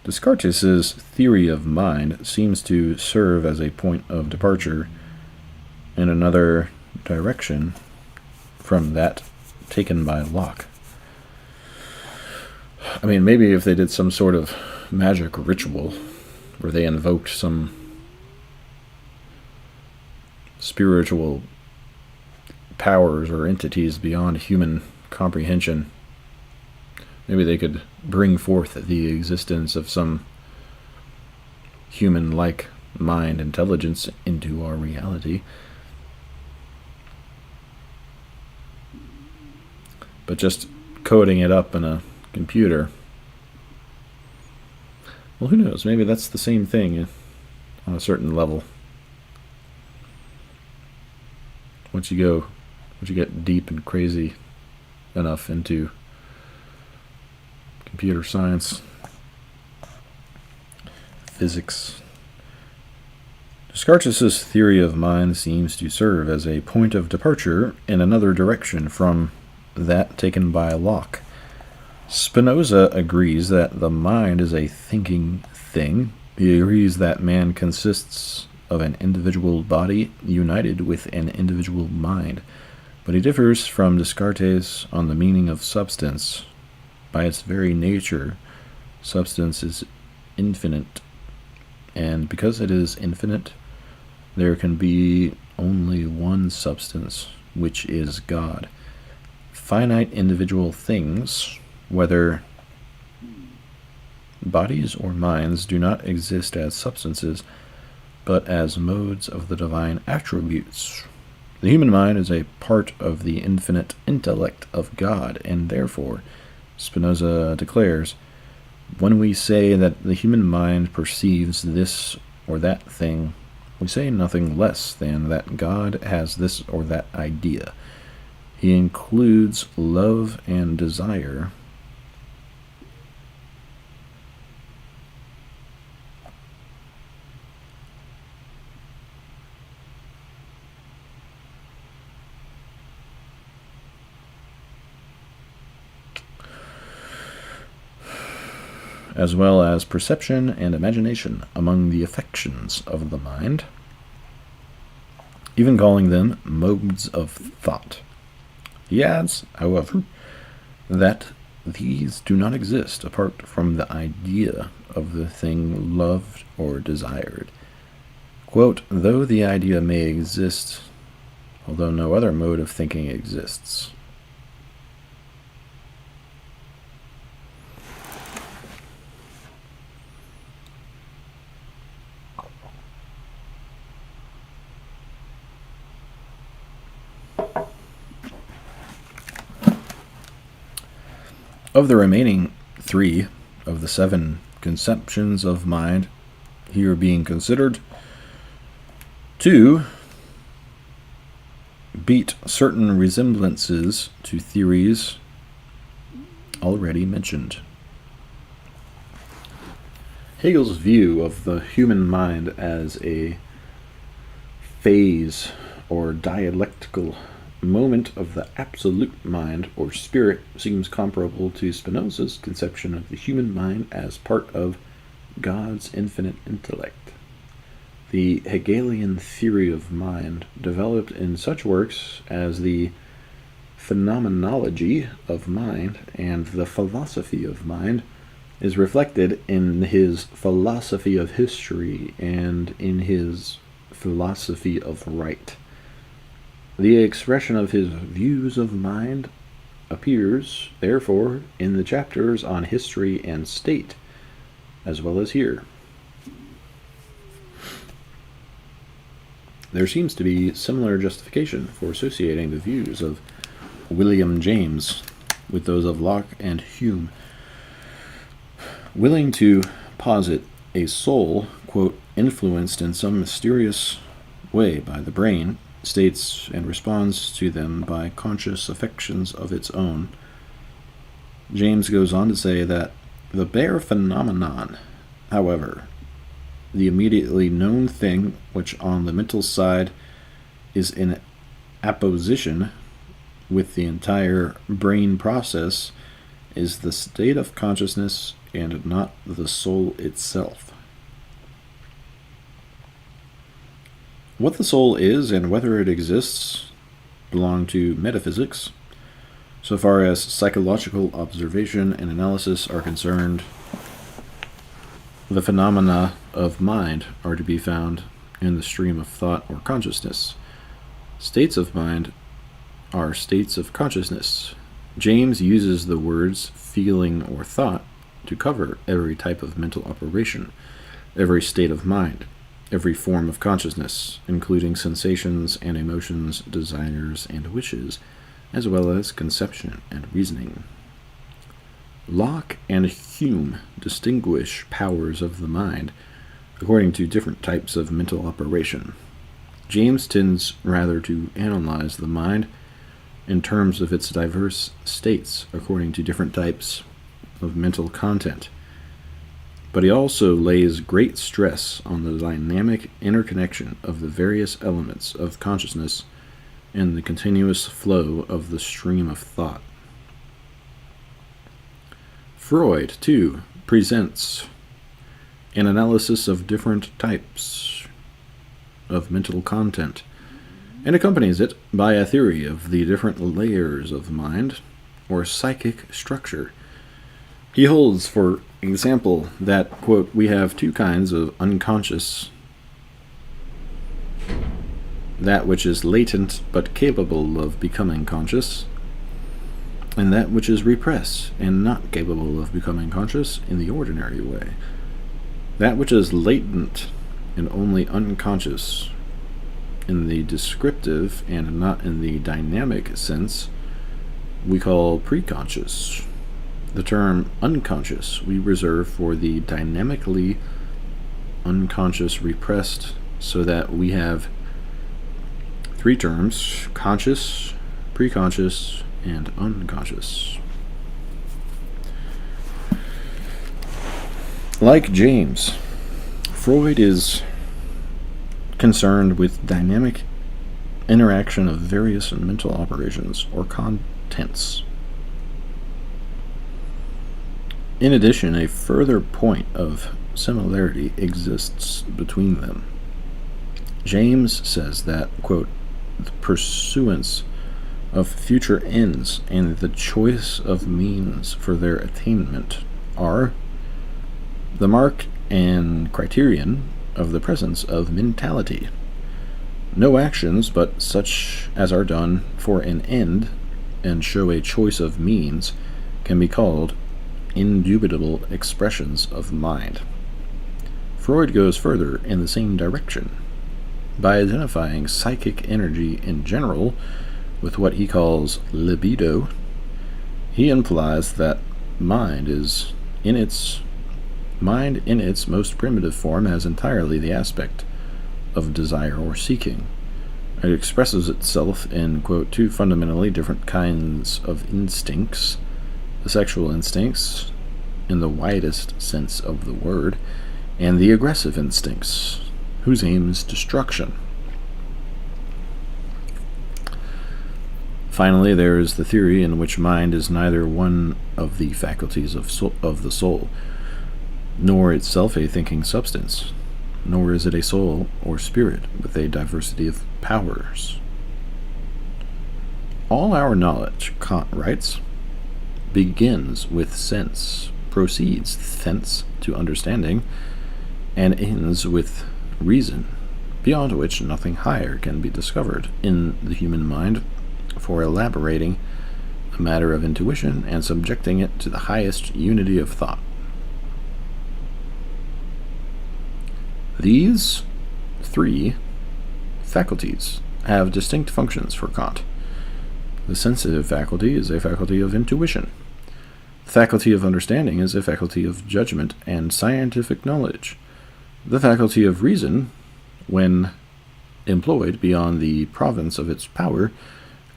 Descartes' theory of mind seems to serve as a point of departure in another direction from that taken by Locke. I mean, maybe if they did some sort of magic ritual where they invoked some spiritual powers or entities beyond human comprehension, maybe they could bring forth the existence of some human-like mind intelligence into our reality. But just coding it up in a computer, well, who knows? Maybe that's the same thing on a certain level. Once you get deep and crazy enough into computer science, physics. Descartes' theory of mind seems to serve as a point of departure in another direction from that taken by Locke. Spinoza agrees that the mind is a thinking thing. He agrees that man consists of an individual body united with an individual mind. But he differs from Descartes on the meaning of substance. By its very nature, substance is infinite. And because it is infinite, there can be only one substance, which is God. Finite individual things, whether bodies or minds, do not exist as substances, but as modes of the divine attributes. The human mind is a part of the infinite intellect of God, and therefore, Spinoza declares, when we say that the human mind perceives this or that thing, we say nothing less than that God has this or that idea. He includes love and desire. As well as perception and imagination among the affections of the mind, even calling them modes of thought. He adds, however, that these do not exist apart from the idea of the thing loved or desired. Quote, though the idea may exist, although no other mode of thinking exists. Of the remaining 3 of the 7 conceptions of mind here being considered, 2 beat certain resemblances to theories already mentioned. Hegel's view of the human mind as a phase or dialectical moment of the absolute mind or spirit seems comparable to Spinoza's conception of the human mind as part of God's infinite intellect. The Hegelian theory of mind, developed in such works as the Phenomenology of Mind and the Philosophy of Mind, is reflected in his Philosophy of History and in his Philosophy of Right. The expression of his views of mind appears, therefore, in the chapters on history and state, as well as here. There seems to be similar justification for associating the views of William James with those of Locke and Hume. Willing to posit a soul, quote, influenced in some mysterious way by the brain, states and responds to them by conscious affections of its own, James goes on to say that the bare phenomenon, however, the immediately known thing which on the mental side is in apposition with the entire brain process, is the state of consciousness and not the soul itself. What the soul is and whether it exists belong to metaphysics. So far as psychological observation and analysis are concerned, the phenomena of mind are to be found in the stream of thought or consciousness. States of mind are states of consciousness. James uses the words feeling or thought to cover every type of mental operation, every state of mind, every form of consciousness, including sensations and emotions, desires and wishes, as well as conception and reasoning. Locke and Hume distinguish powers of the mind according to different types of mental operation. James tends rather to analyze the mind in terms of its diverse states according to different types of mental content. But he also lays great stress on the dynamic interconnection of the various elements of consciousness in the continuous flow of the stream of thought. Freud, too, presents an analysis of different types of mental content and accompanies it by a theory of the different layers of mind or psychic structure. He holds, for example, that, quote, we have two kinds of unconscious: that which is latent but capable of becoming conscious, and that which is repressed and not capable of becoming conscious in the ordinary way. That which is latent and only unconscious in the descriptive and not in the dynamic sense we call preconscious. The term unconscious we reserve for the dynamically unconscious repressed, so that we have three terms: conscious, preconscious, and unconscious. Like James, Freud is concerned with dynamic interaction of various mental operations or contents. In addition, a further point of similarity exists between them. James says that, quote, the pursuance of future ends and the choice of means for their attainment are the mark and criterion of the presence of mentality. No actions but such as are done for an end and show a choice of means can be called indubitable expressions of mind. Freud goes further in the same direction. By identifying psychic energy in general with what he calls libido, he implies that mind in its most primitive form has entirely the aspect of desire or seeking. It expresses itself in, quote, two fundamentally different kinds of instincts: the sexual instincts, in the widest sense of the word, and the aggressive instincts, whose aim is destruction. Finally, there is the theory in which mind is neither one of the faculties of the soul, nor itself a thinking substance, nor is it a soul or spirit with a diversity of powers. All our knowledge, Kant writes, begins with sense, proceeds thence to understanding, and ends with reason, beyond which nothing higher can be discovered in the human mind for elaborating a matter of intuition and subjecting it to the highest unity of thought. These three faculties have distinct functions for Kant. The sensitive faculty is a faculty of intuition. The faculty of understanding is a faculty of judgment and scientific knowledge. The faculty of reason, when employed beyond the province of its power,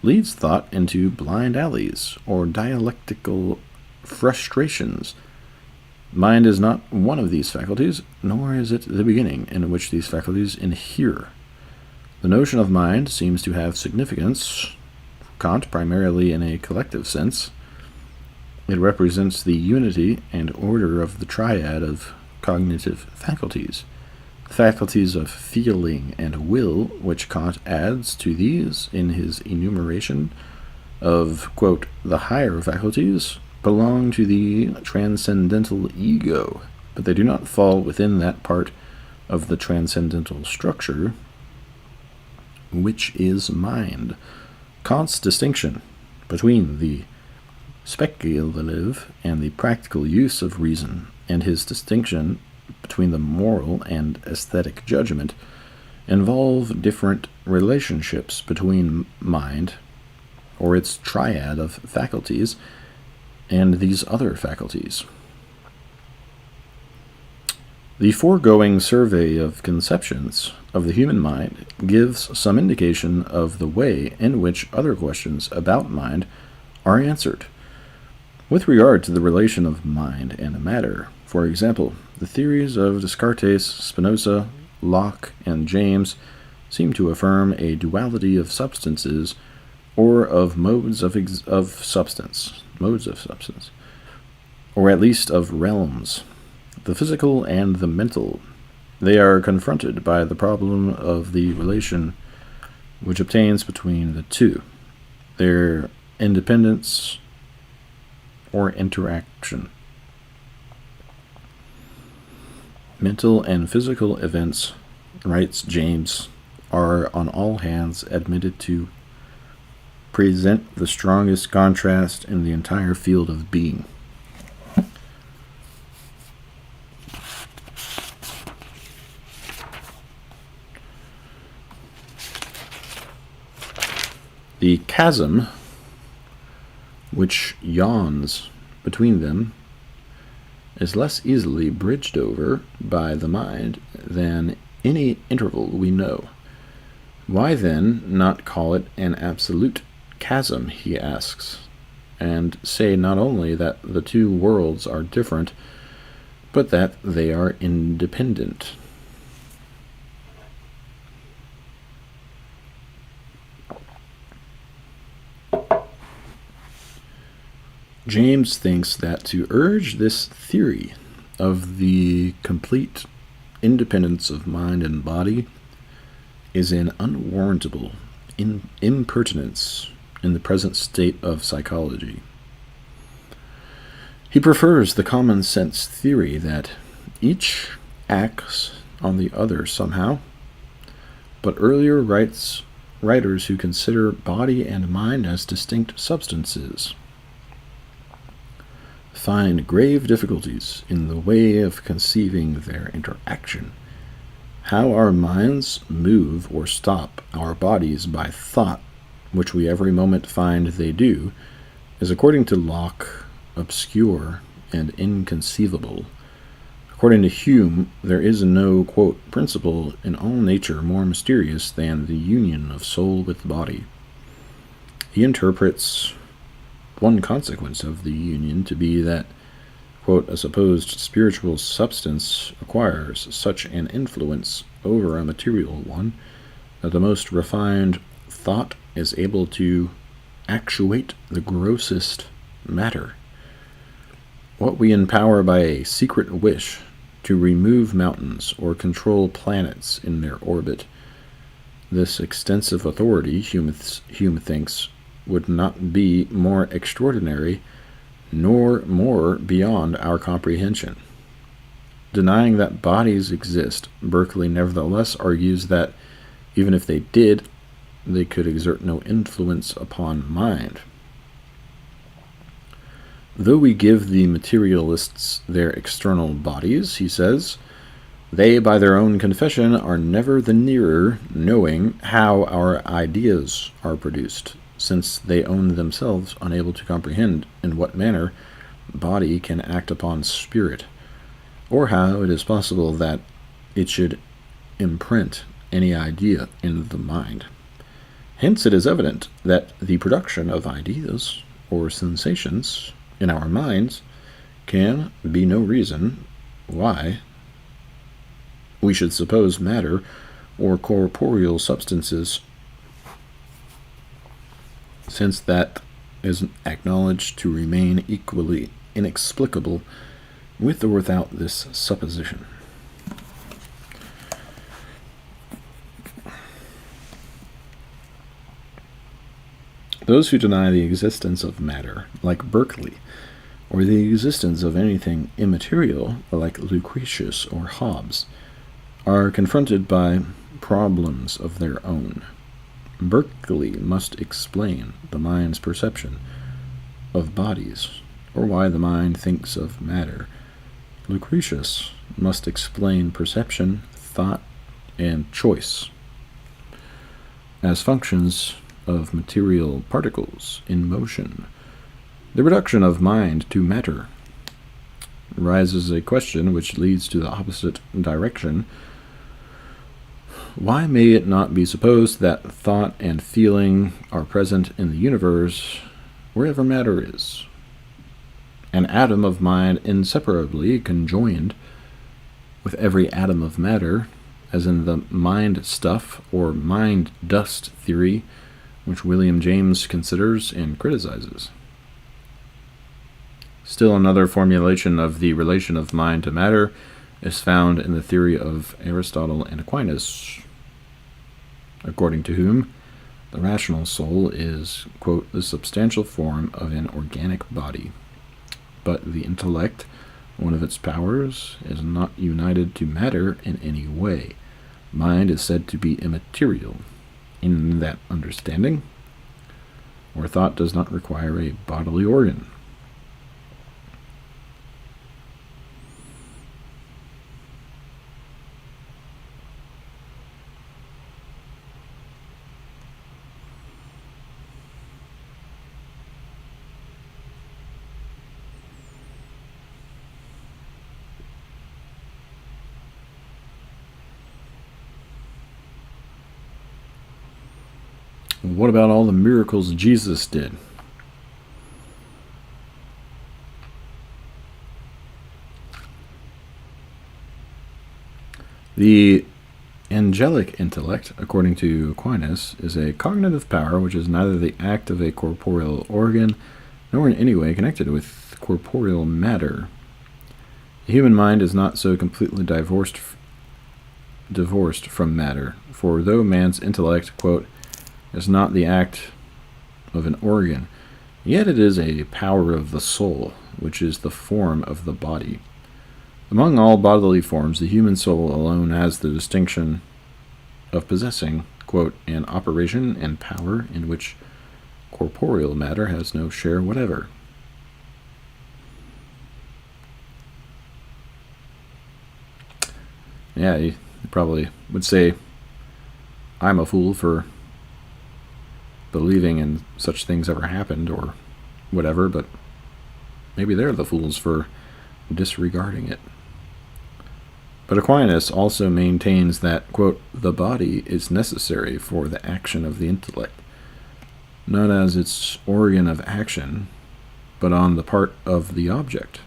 leads thought into blind alleys or dialectical frustrations. Mind is not one of these faculties, nor is it the beginning in which these faculties inhere. The notion of mind seems to have significance for Kant primarily in a collective sense. It represents the unity and order of the triad of cognitive faculties. The faculties of feeling and will, which Kant adds to these in his enumeration of, quote, the higher faculties, belong to the transcendental ego, but they do not fall within that part of the transcendental structure which is mind. Kant's distinction between the speculative and the practical use of reason, and his distinction between the moral and aesthetic judgment, involve different relationships between mind, or its triad of faculties, and these other faculties. The foregoing survey of conceptions of the human mind gives some indication of the way in which other questions about mind are answered. With regard to the relation of mind and matter, for example, the theories of Descartes, Spinoza, Locke, and James seem to affirm a duality of substances or of modes of substance, or at least of realms, the physical and the mental. They are confronted by the problem of the relation which obtains between the two, their independence or interaction. Mental and physical events, writes James, are on all hands admitted to present the strongest contrast in the entire field of being. The chasm which yawns between them is less easily bridged over by the mind than any interval we know. Why then not call it an absolute chasm, he asks, and say not only that the two worlds are different, but that they are independent. James thinks that to urge this theory of the complete independence of mind and body is an unwarrantable impertinence in the present state of psychology. He prefers the common sense theory that each acts on the other somehow, but earlier writers who consider body and mind as distinct substances find grave difficulties in the way of conceiving their interaction. How our minds move or stop our bodies by thought, which we every moment find they do, is, according to Locke, obscure and inconceivable. According to Hume, there is no, quote, principle in all nature more mysterious than the union of soul with body. He interprets one consequence of the union to be that, quote, a supposed spiritual substance acquires such an influence over a material one that the most refined thought is able to actuate the grossest matter. What we empower by a secret wish to remove mountains or control planets in their orbit, this extensive authority, Hume thinks, would not be more extraordinary nor more beyond our comprehension. Denying that bodies exist, Berkeley nevertheless argues that, even if they did, they could exert no influence upon mind. Though we give the materialists their external bodies, he says, They, by their own confession, are never the nearer knowing how our ideas are produced, since they own themselves unable to comprehend in what manner body can act upon spirit, or how it is possible that it should imprint any idea in the mind. Hence it is evident that the production of ideas or sensations in our minds can be no reason why we should suppose matter or corporeal substances, since that is acknowledged to remain equally inexplicable with or without this supposition. Those who deny the existence of matter, like Berkeley, or the existence of anything immaterial, like Lucretius or Hobbes, are confronted by problems of their own. Berkeley must explain the mind's perception of bodies, or why the mind thinks of matter. Lucretius must explain perception, thought, and choice as functions of material particles in motion. The reduction of mind to matter raises a question which leads to the opposite direction. Why may it not be supposed that thought and feeling are present in the universe wherever matter is? An atom of mind inseparably conjoined with every atom of matter, as in the mind stuff or mind dust theory, which William James considers and criticizes. Still another formulation of the relation of mind to matter is found in the theory of Aristotle and Aquinas, according to whom the rational soul is, quote, the substantial form of an organic body, but the intellect, one of its powers, is not united to matter in any way. Mind is said to be immaterial in that understanding, or thought does not require a bodily organ. What about all the miracles Jesus did? The angelic intellect, according to Aquinas, is a cognitive power which is neither the act of a corporeal organ nor in any way connected with corporeal matter. The human mind is not so completely divorced from matter, for though man's intellect, quote, is not the act of an organ, yet it is a power of the soul, which is the form of the body. Among all bodily forms, the human soul alone has the distinction of possessing, quote, an operation and power in which corporeal matter has no share whatever. Yeah, you probably would say, I'm a fool for believing in such things ever happened or whatever, but maybe they're the fools for disregarding it. But Aquinas also maintains that, quote, the body is necessary for the action of the intellect, not as its organ of action, but on the part of the object.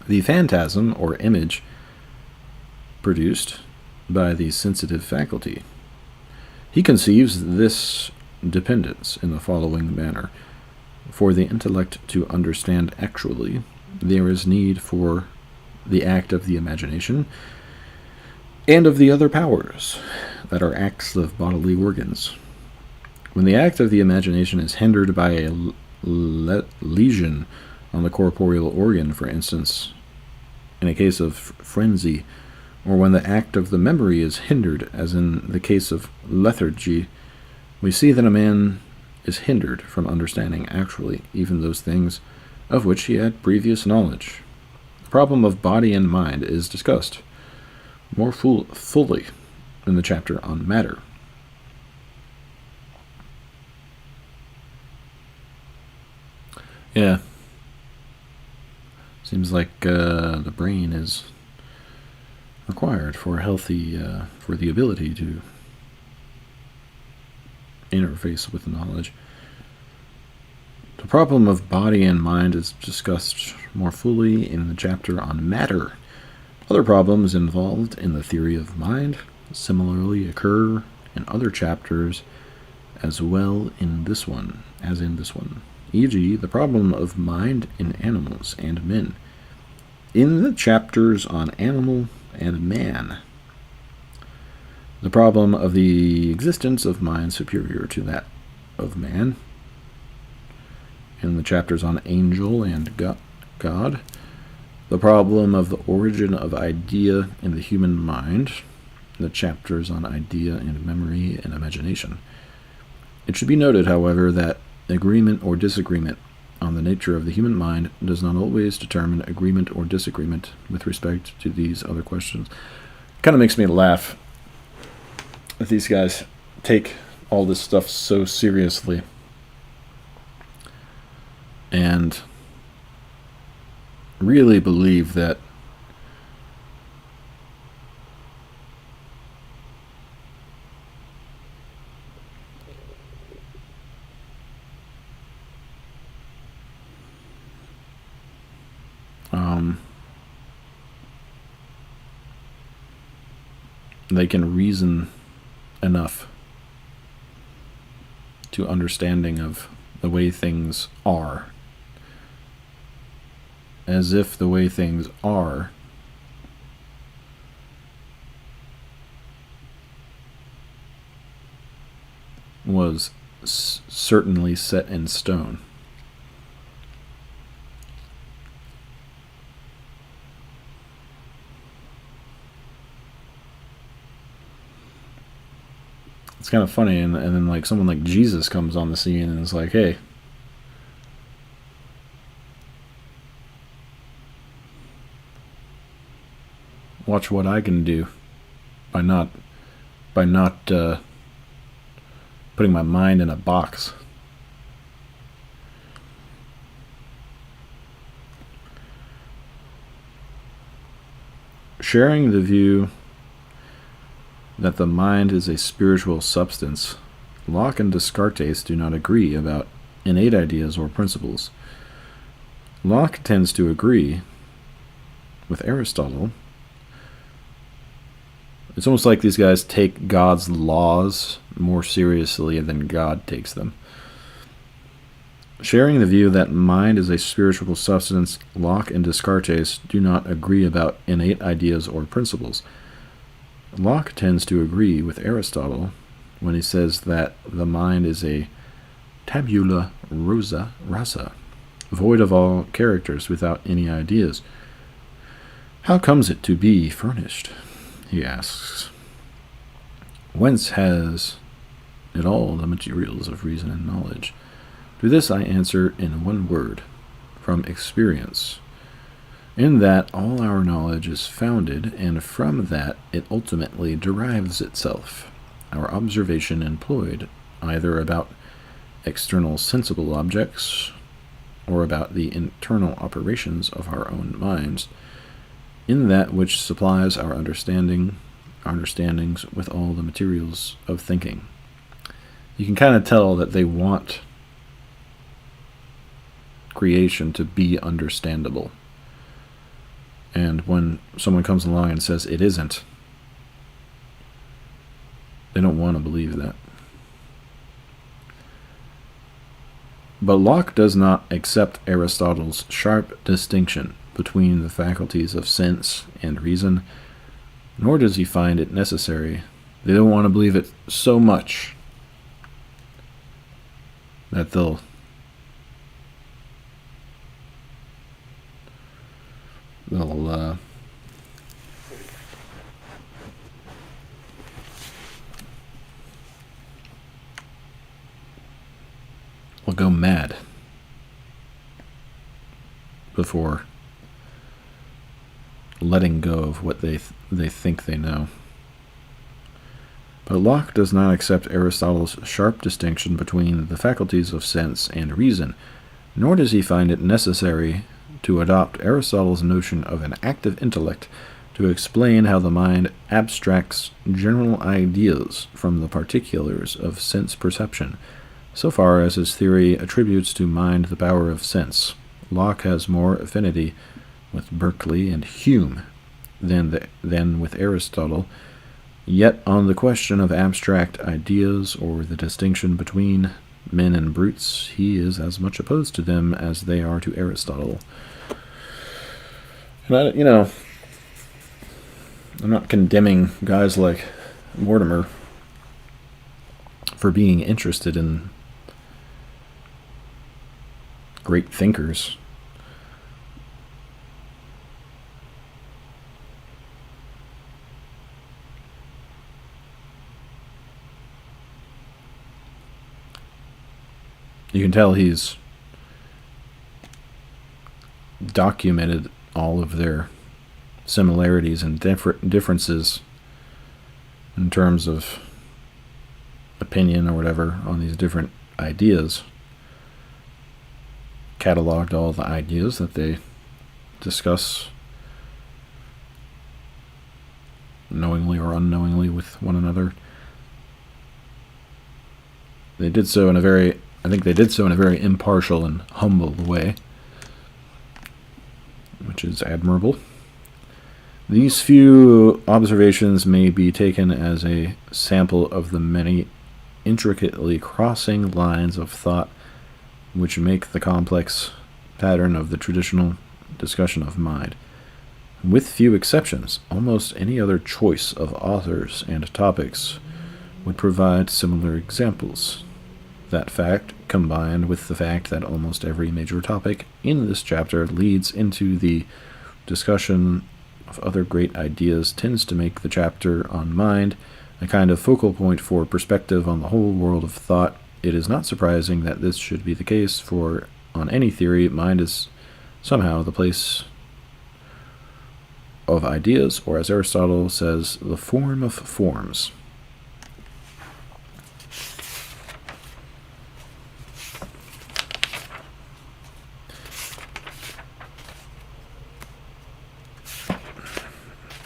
The phantasm or image produced by the sensitive faculty. He conceives this dependence in the following manner. For the intellect to understand actually, there is need for the act of the imagination and of the other powers that are acts of bodily organs. When the act of the imagination is hindered by a lesion on the corporeal organ, for instance, in a case of frenzy, or when the act of the memory is hindered, as in the case of lethargy, we see that a man is hindered from understanding actually even those things of which he had previous knowledge. The problem of body and mind is discussed more fully in the chapter on matter. Yeah. Seems like the brain is required for healthy, for the ability to interface with knowledge. The problem of body and mind is discussed more fully in the chapter on matter. Other problems involved in the theory of mind similarly occur in other chapters as well in this one, e.g., the problem of mind in animals and men. In the chapters on animal and man, the problem of the existence of mind superior to that of man. In the chapters on angel and God, the problem of the origin of idea in the human mind, the chapters on idea and memory and imagination. It should be noted, however, that agreement or disagreement on the nature of the human mind does not always determine agreement or disagreement with respect to these other questions. Kind of makes me laugh that these guys take all this stuff so seriously and really believe that they can reason enough to understanding of the way things are, as if the way things are was certainly set in stone. It's kind of funny, and then like someone like Jesus comes on the scene and is like, hey, watch what I can do by not putting my mind in a box. Sharing the view that the mind is a spiritual substance, Locke and Descartes do not agree about innate ideas or principles. Locke tends to agree with Aristotle. It's almost like these guys take God's laws more seriously than God takes them. Sharing the view that mind is a spiritual substance, Locke and Descartes do not agree about innate ideas or principles. Locke tends to agree with Aristotle when he says that the mind is a tabula rasa, void of all characters, without any ideas. How comes it to be furnished? He asks. Whence has it all the materials of reason and knowledge? To this I answer in one word, from experience, in that all our knowledge is founded, and from that it ultimately derives itself. Our observation employed either about external sensible objects or about the internal operations of our own minds, in that which supplies our understandings with all the materials of thinking. You can kind of tell that they want creation to be understandable. And when someone comes along and says it isn't, they don't want to believe that. But Locke does not accept Aristotle's sharp distinction between the faculties of sense and reason, nor does he find it necessary. They don't want to believe it so much that they'll go mad before letting go of what they think they know. But Locke does not accept Aristotle's sharp distinction between the faculties of sense and reason, nor does he find it necessary to adopt Aristotle's notion of an active intellect to explain how the mind abstracts general ideas from the particulars of sense perception. So far as his theory attributes to mind the power of sense, Locke has more affinity with Berkeley and Hume than with Aristotle. Yet on the question of abstract ideas or the distinction between men and brutes, he is as much opposed to them as they are to Aristotle. And I'm not condemning guys like Mortimer for being interested in great thinkers. You can tell he's documented all of their similarities and differences in terms of opinion or whatever on these different ideas. Cataloged all the ideas that they discuss knowingly or unknowingly with one another. They did so in a very impartial and humble way, which is admirable. These few observations may be taken as a sample of the many intricately crossing lines of thought which make the complex pattern of the traditional discussion of mind. With few exceptions, almost any other choice of authors and topics would provide similar examples. That fact, combined with the fact that almost every major topic in this chapter leads into the discussion of other great ideas, tends to make the chapter on mind a kind of focal point for perspective on the whole world of thought. It is not surprising that this should be the case, for on any theory, mind is somehow the place of ideas, or as Aristotle says, the form of forms.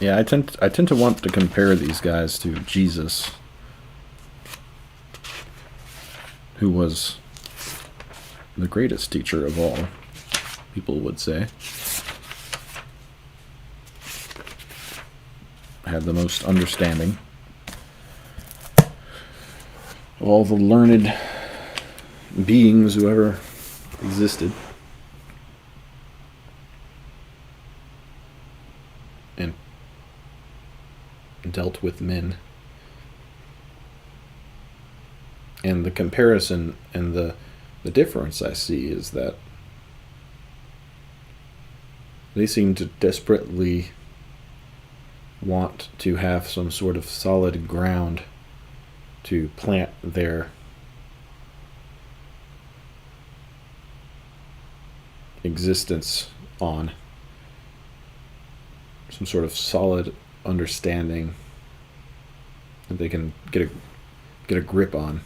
Yeah, I tend to want to compare these guys to Jesus, who was the greatest teacher of all, people would say. Had the most understanding of all the learned beings who ever existed. And dealt with men. And the comparison and the difference I see is that they seem to desperately want to have some sort of solid ground to plant their existence on. Some sort of solid understanding that they can get a grip on.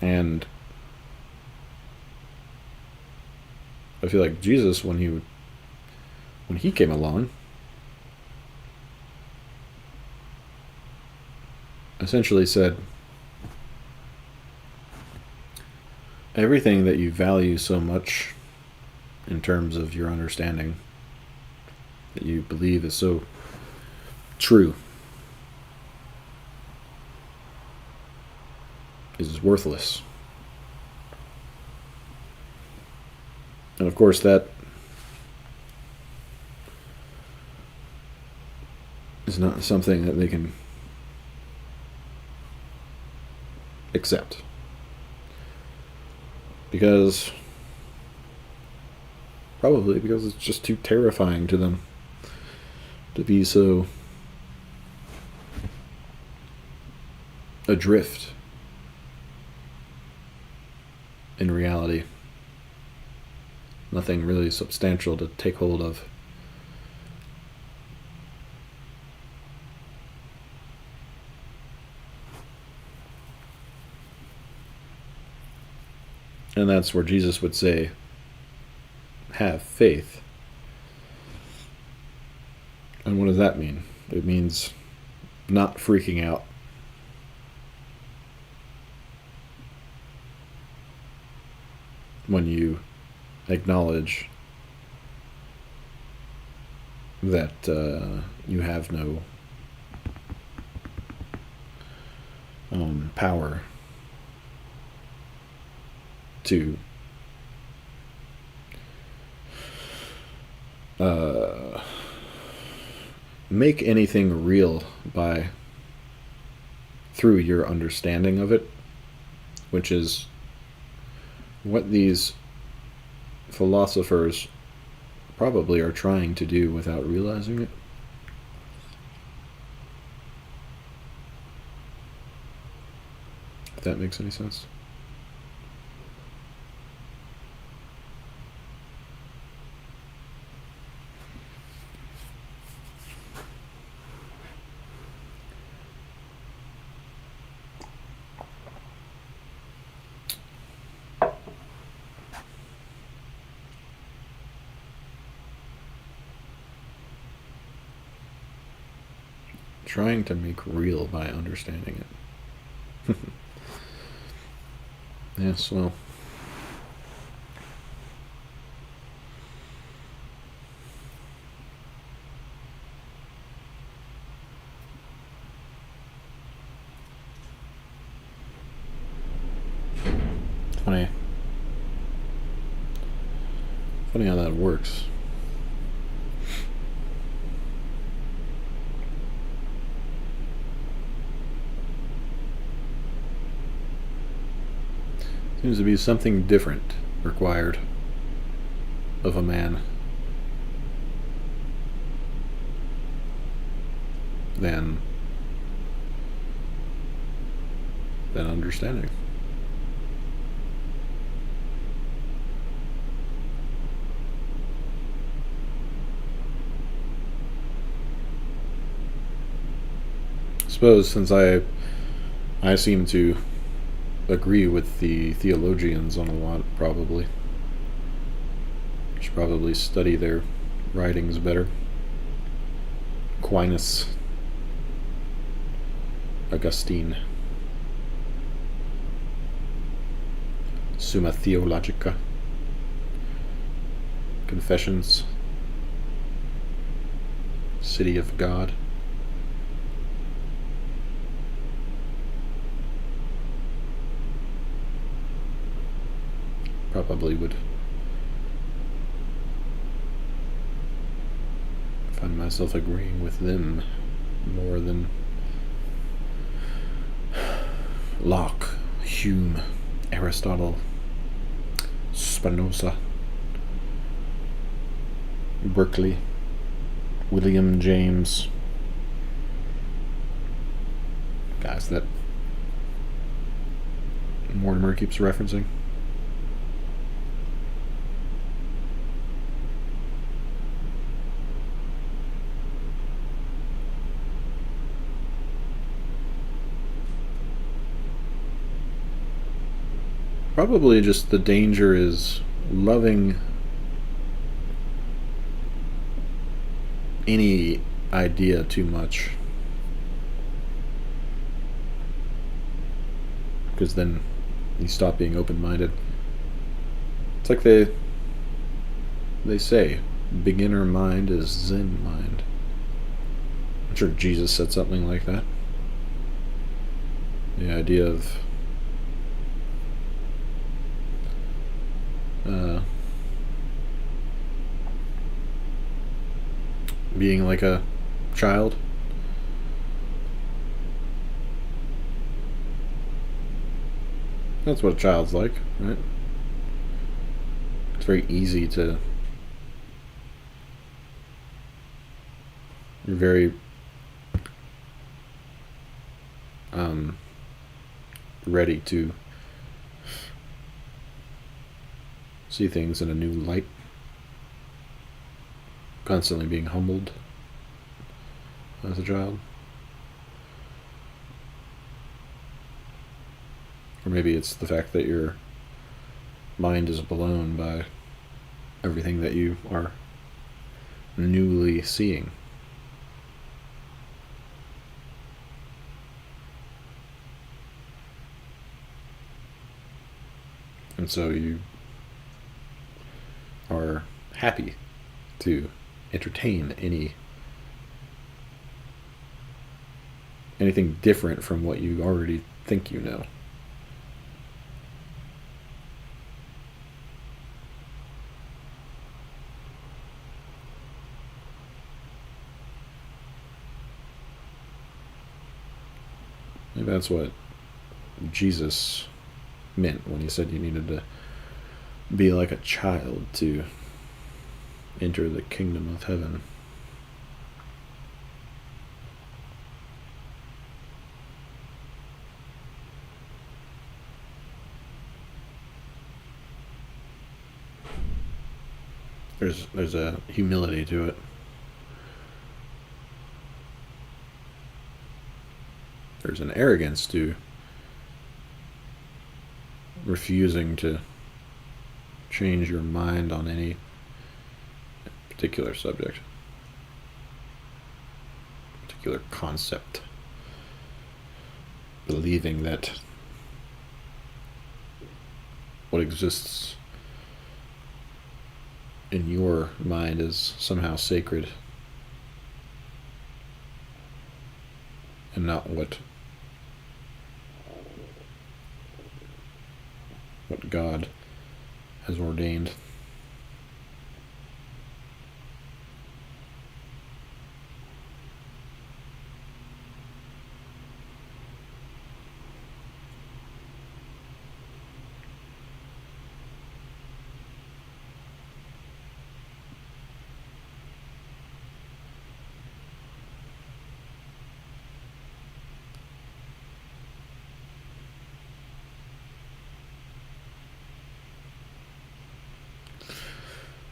And I feel like Jesus, when he came along, essentially said, everything that you value so much in terms of your understanding, that you believe is so true, is worthless. And of course that is not something that they can accept. Probably because it's just too terrifying to them to be so adrift in reality. Nothing really substantial to take hold of. And that's where Jesus would say, have faith. And what does that mean? It means not freaking out. When you acknowledge that you have no power to make anything real through your understanding of it, which is what these philosophers probably are trying to do without realizing it. If that makes any sense. Trying to make real by understanding it. Yes, well. Funny how that works. Seems to be something different required of a man than understanding. I suppose since I seem to agree with the theologians on a lot, probably. Should probably study their writings better. Aquinas, Augustine, Summa Theologica, Confessions, City of God. Probably would find myself agreeing with them more than Locke, Hume, Aristotle, Spinoza, Berkeley, William James. Guys that Mortimer keeps referencing. Probably just the danger is loving any idea too much. Because then you stop being open-minded. It's like they say, beginner mind is Zen mind. I'm sure Jesus said something like that. The idea of being like a child. That's what a child's like, right? It's very easy to... You're very ready to see things in a new light, constantly being humbled as a child. Or maybe it's the fact that your mind is blown by everything that you are newly seeing. And so you are happy to entertain anything different from what you already think you know. Maybe that's what Jesus meant when he said you needed to be like a child to enter the kingdom of heaven. There's a humility to it. There's an arrogance to refusing to change your mind on any particular subject, particular concept, believing that what exists in your mind is somehow sacred and not what God has ordained.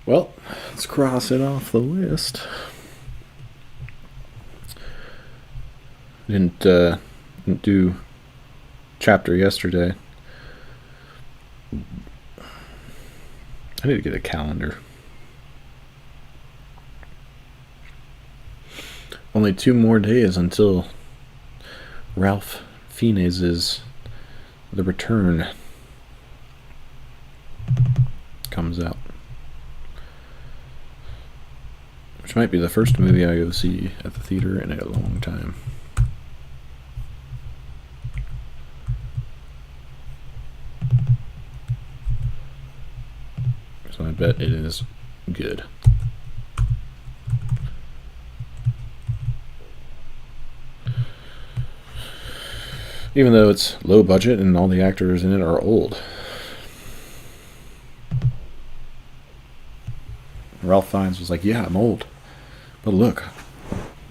Well, let's cross it off the list. Didn't do chapter yesterday. I need to get a calendar. Only 2 more days until Ralph Fiennes' The Return comes out. Which might be the first movie I go see at the theater in a long time. So I bet it is good. Even though it's low budget and all the actors in it are old. Ralph Fiennes was like, yeah, I'm old. But look,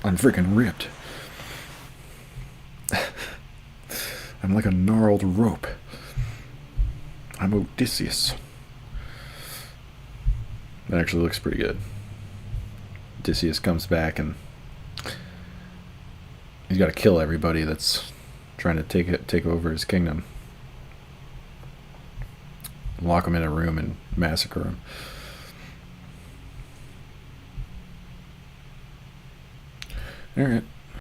I'm freaking ripped. I'm like a gnarled rope. I'm Odysseus. That actually looks pretty good. Odysseus comes back and he's got to kill everybody that's trying to take over his kingdom. Lock them in a room and massacre them. All right.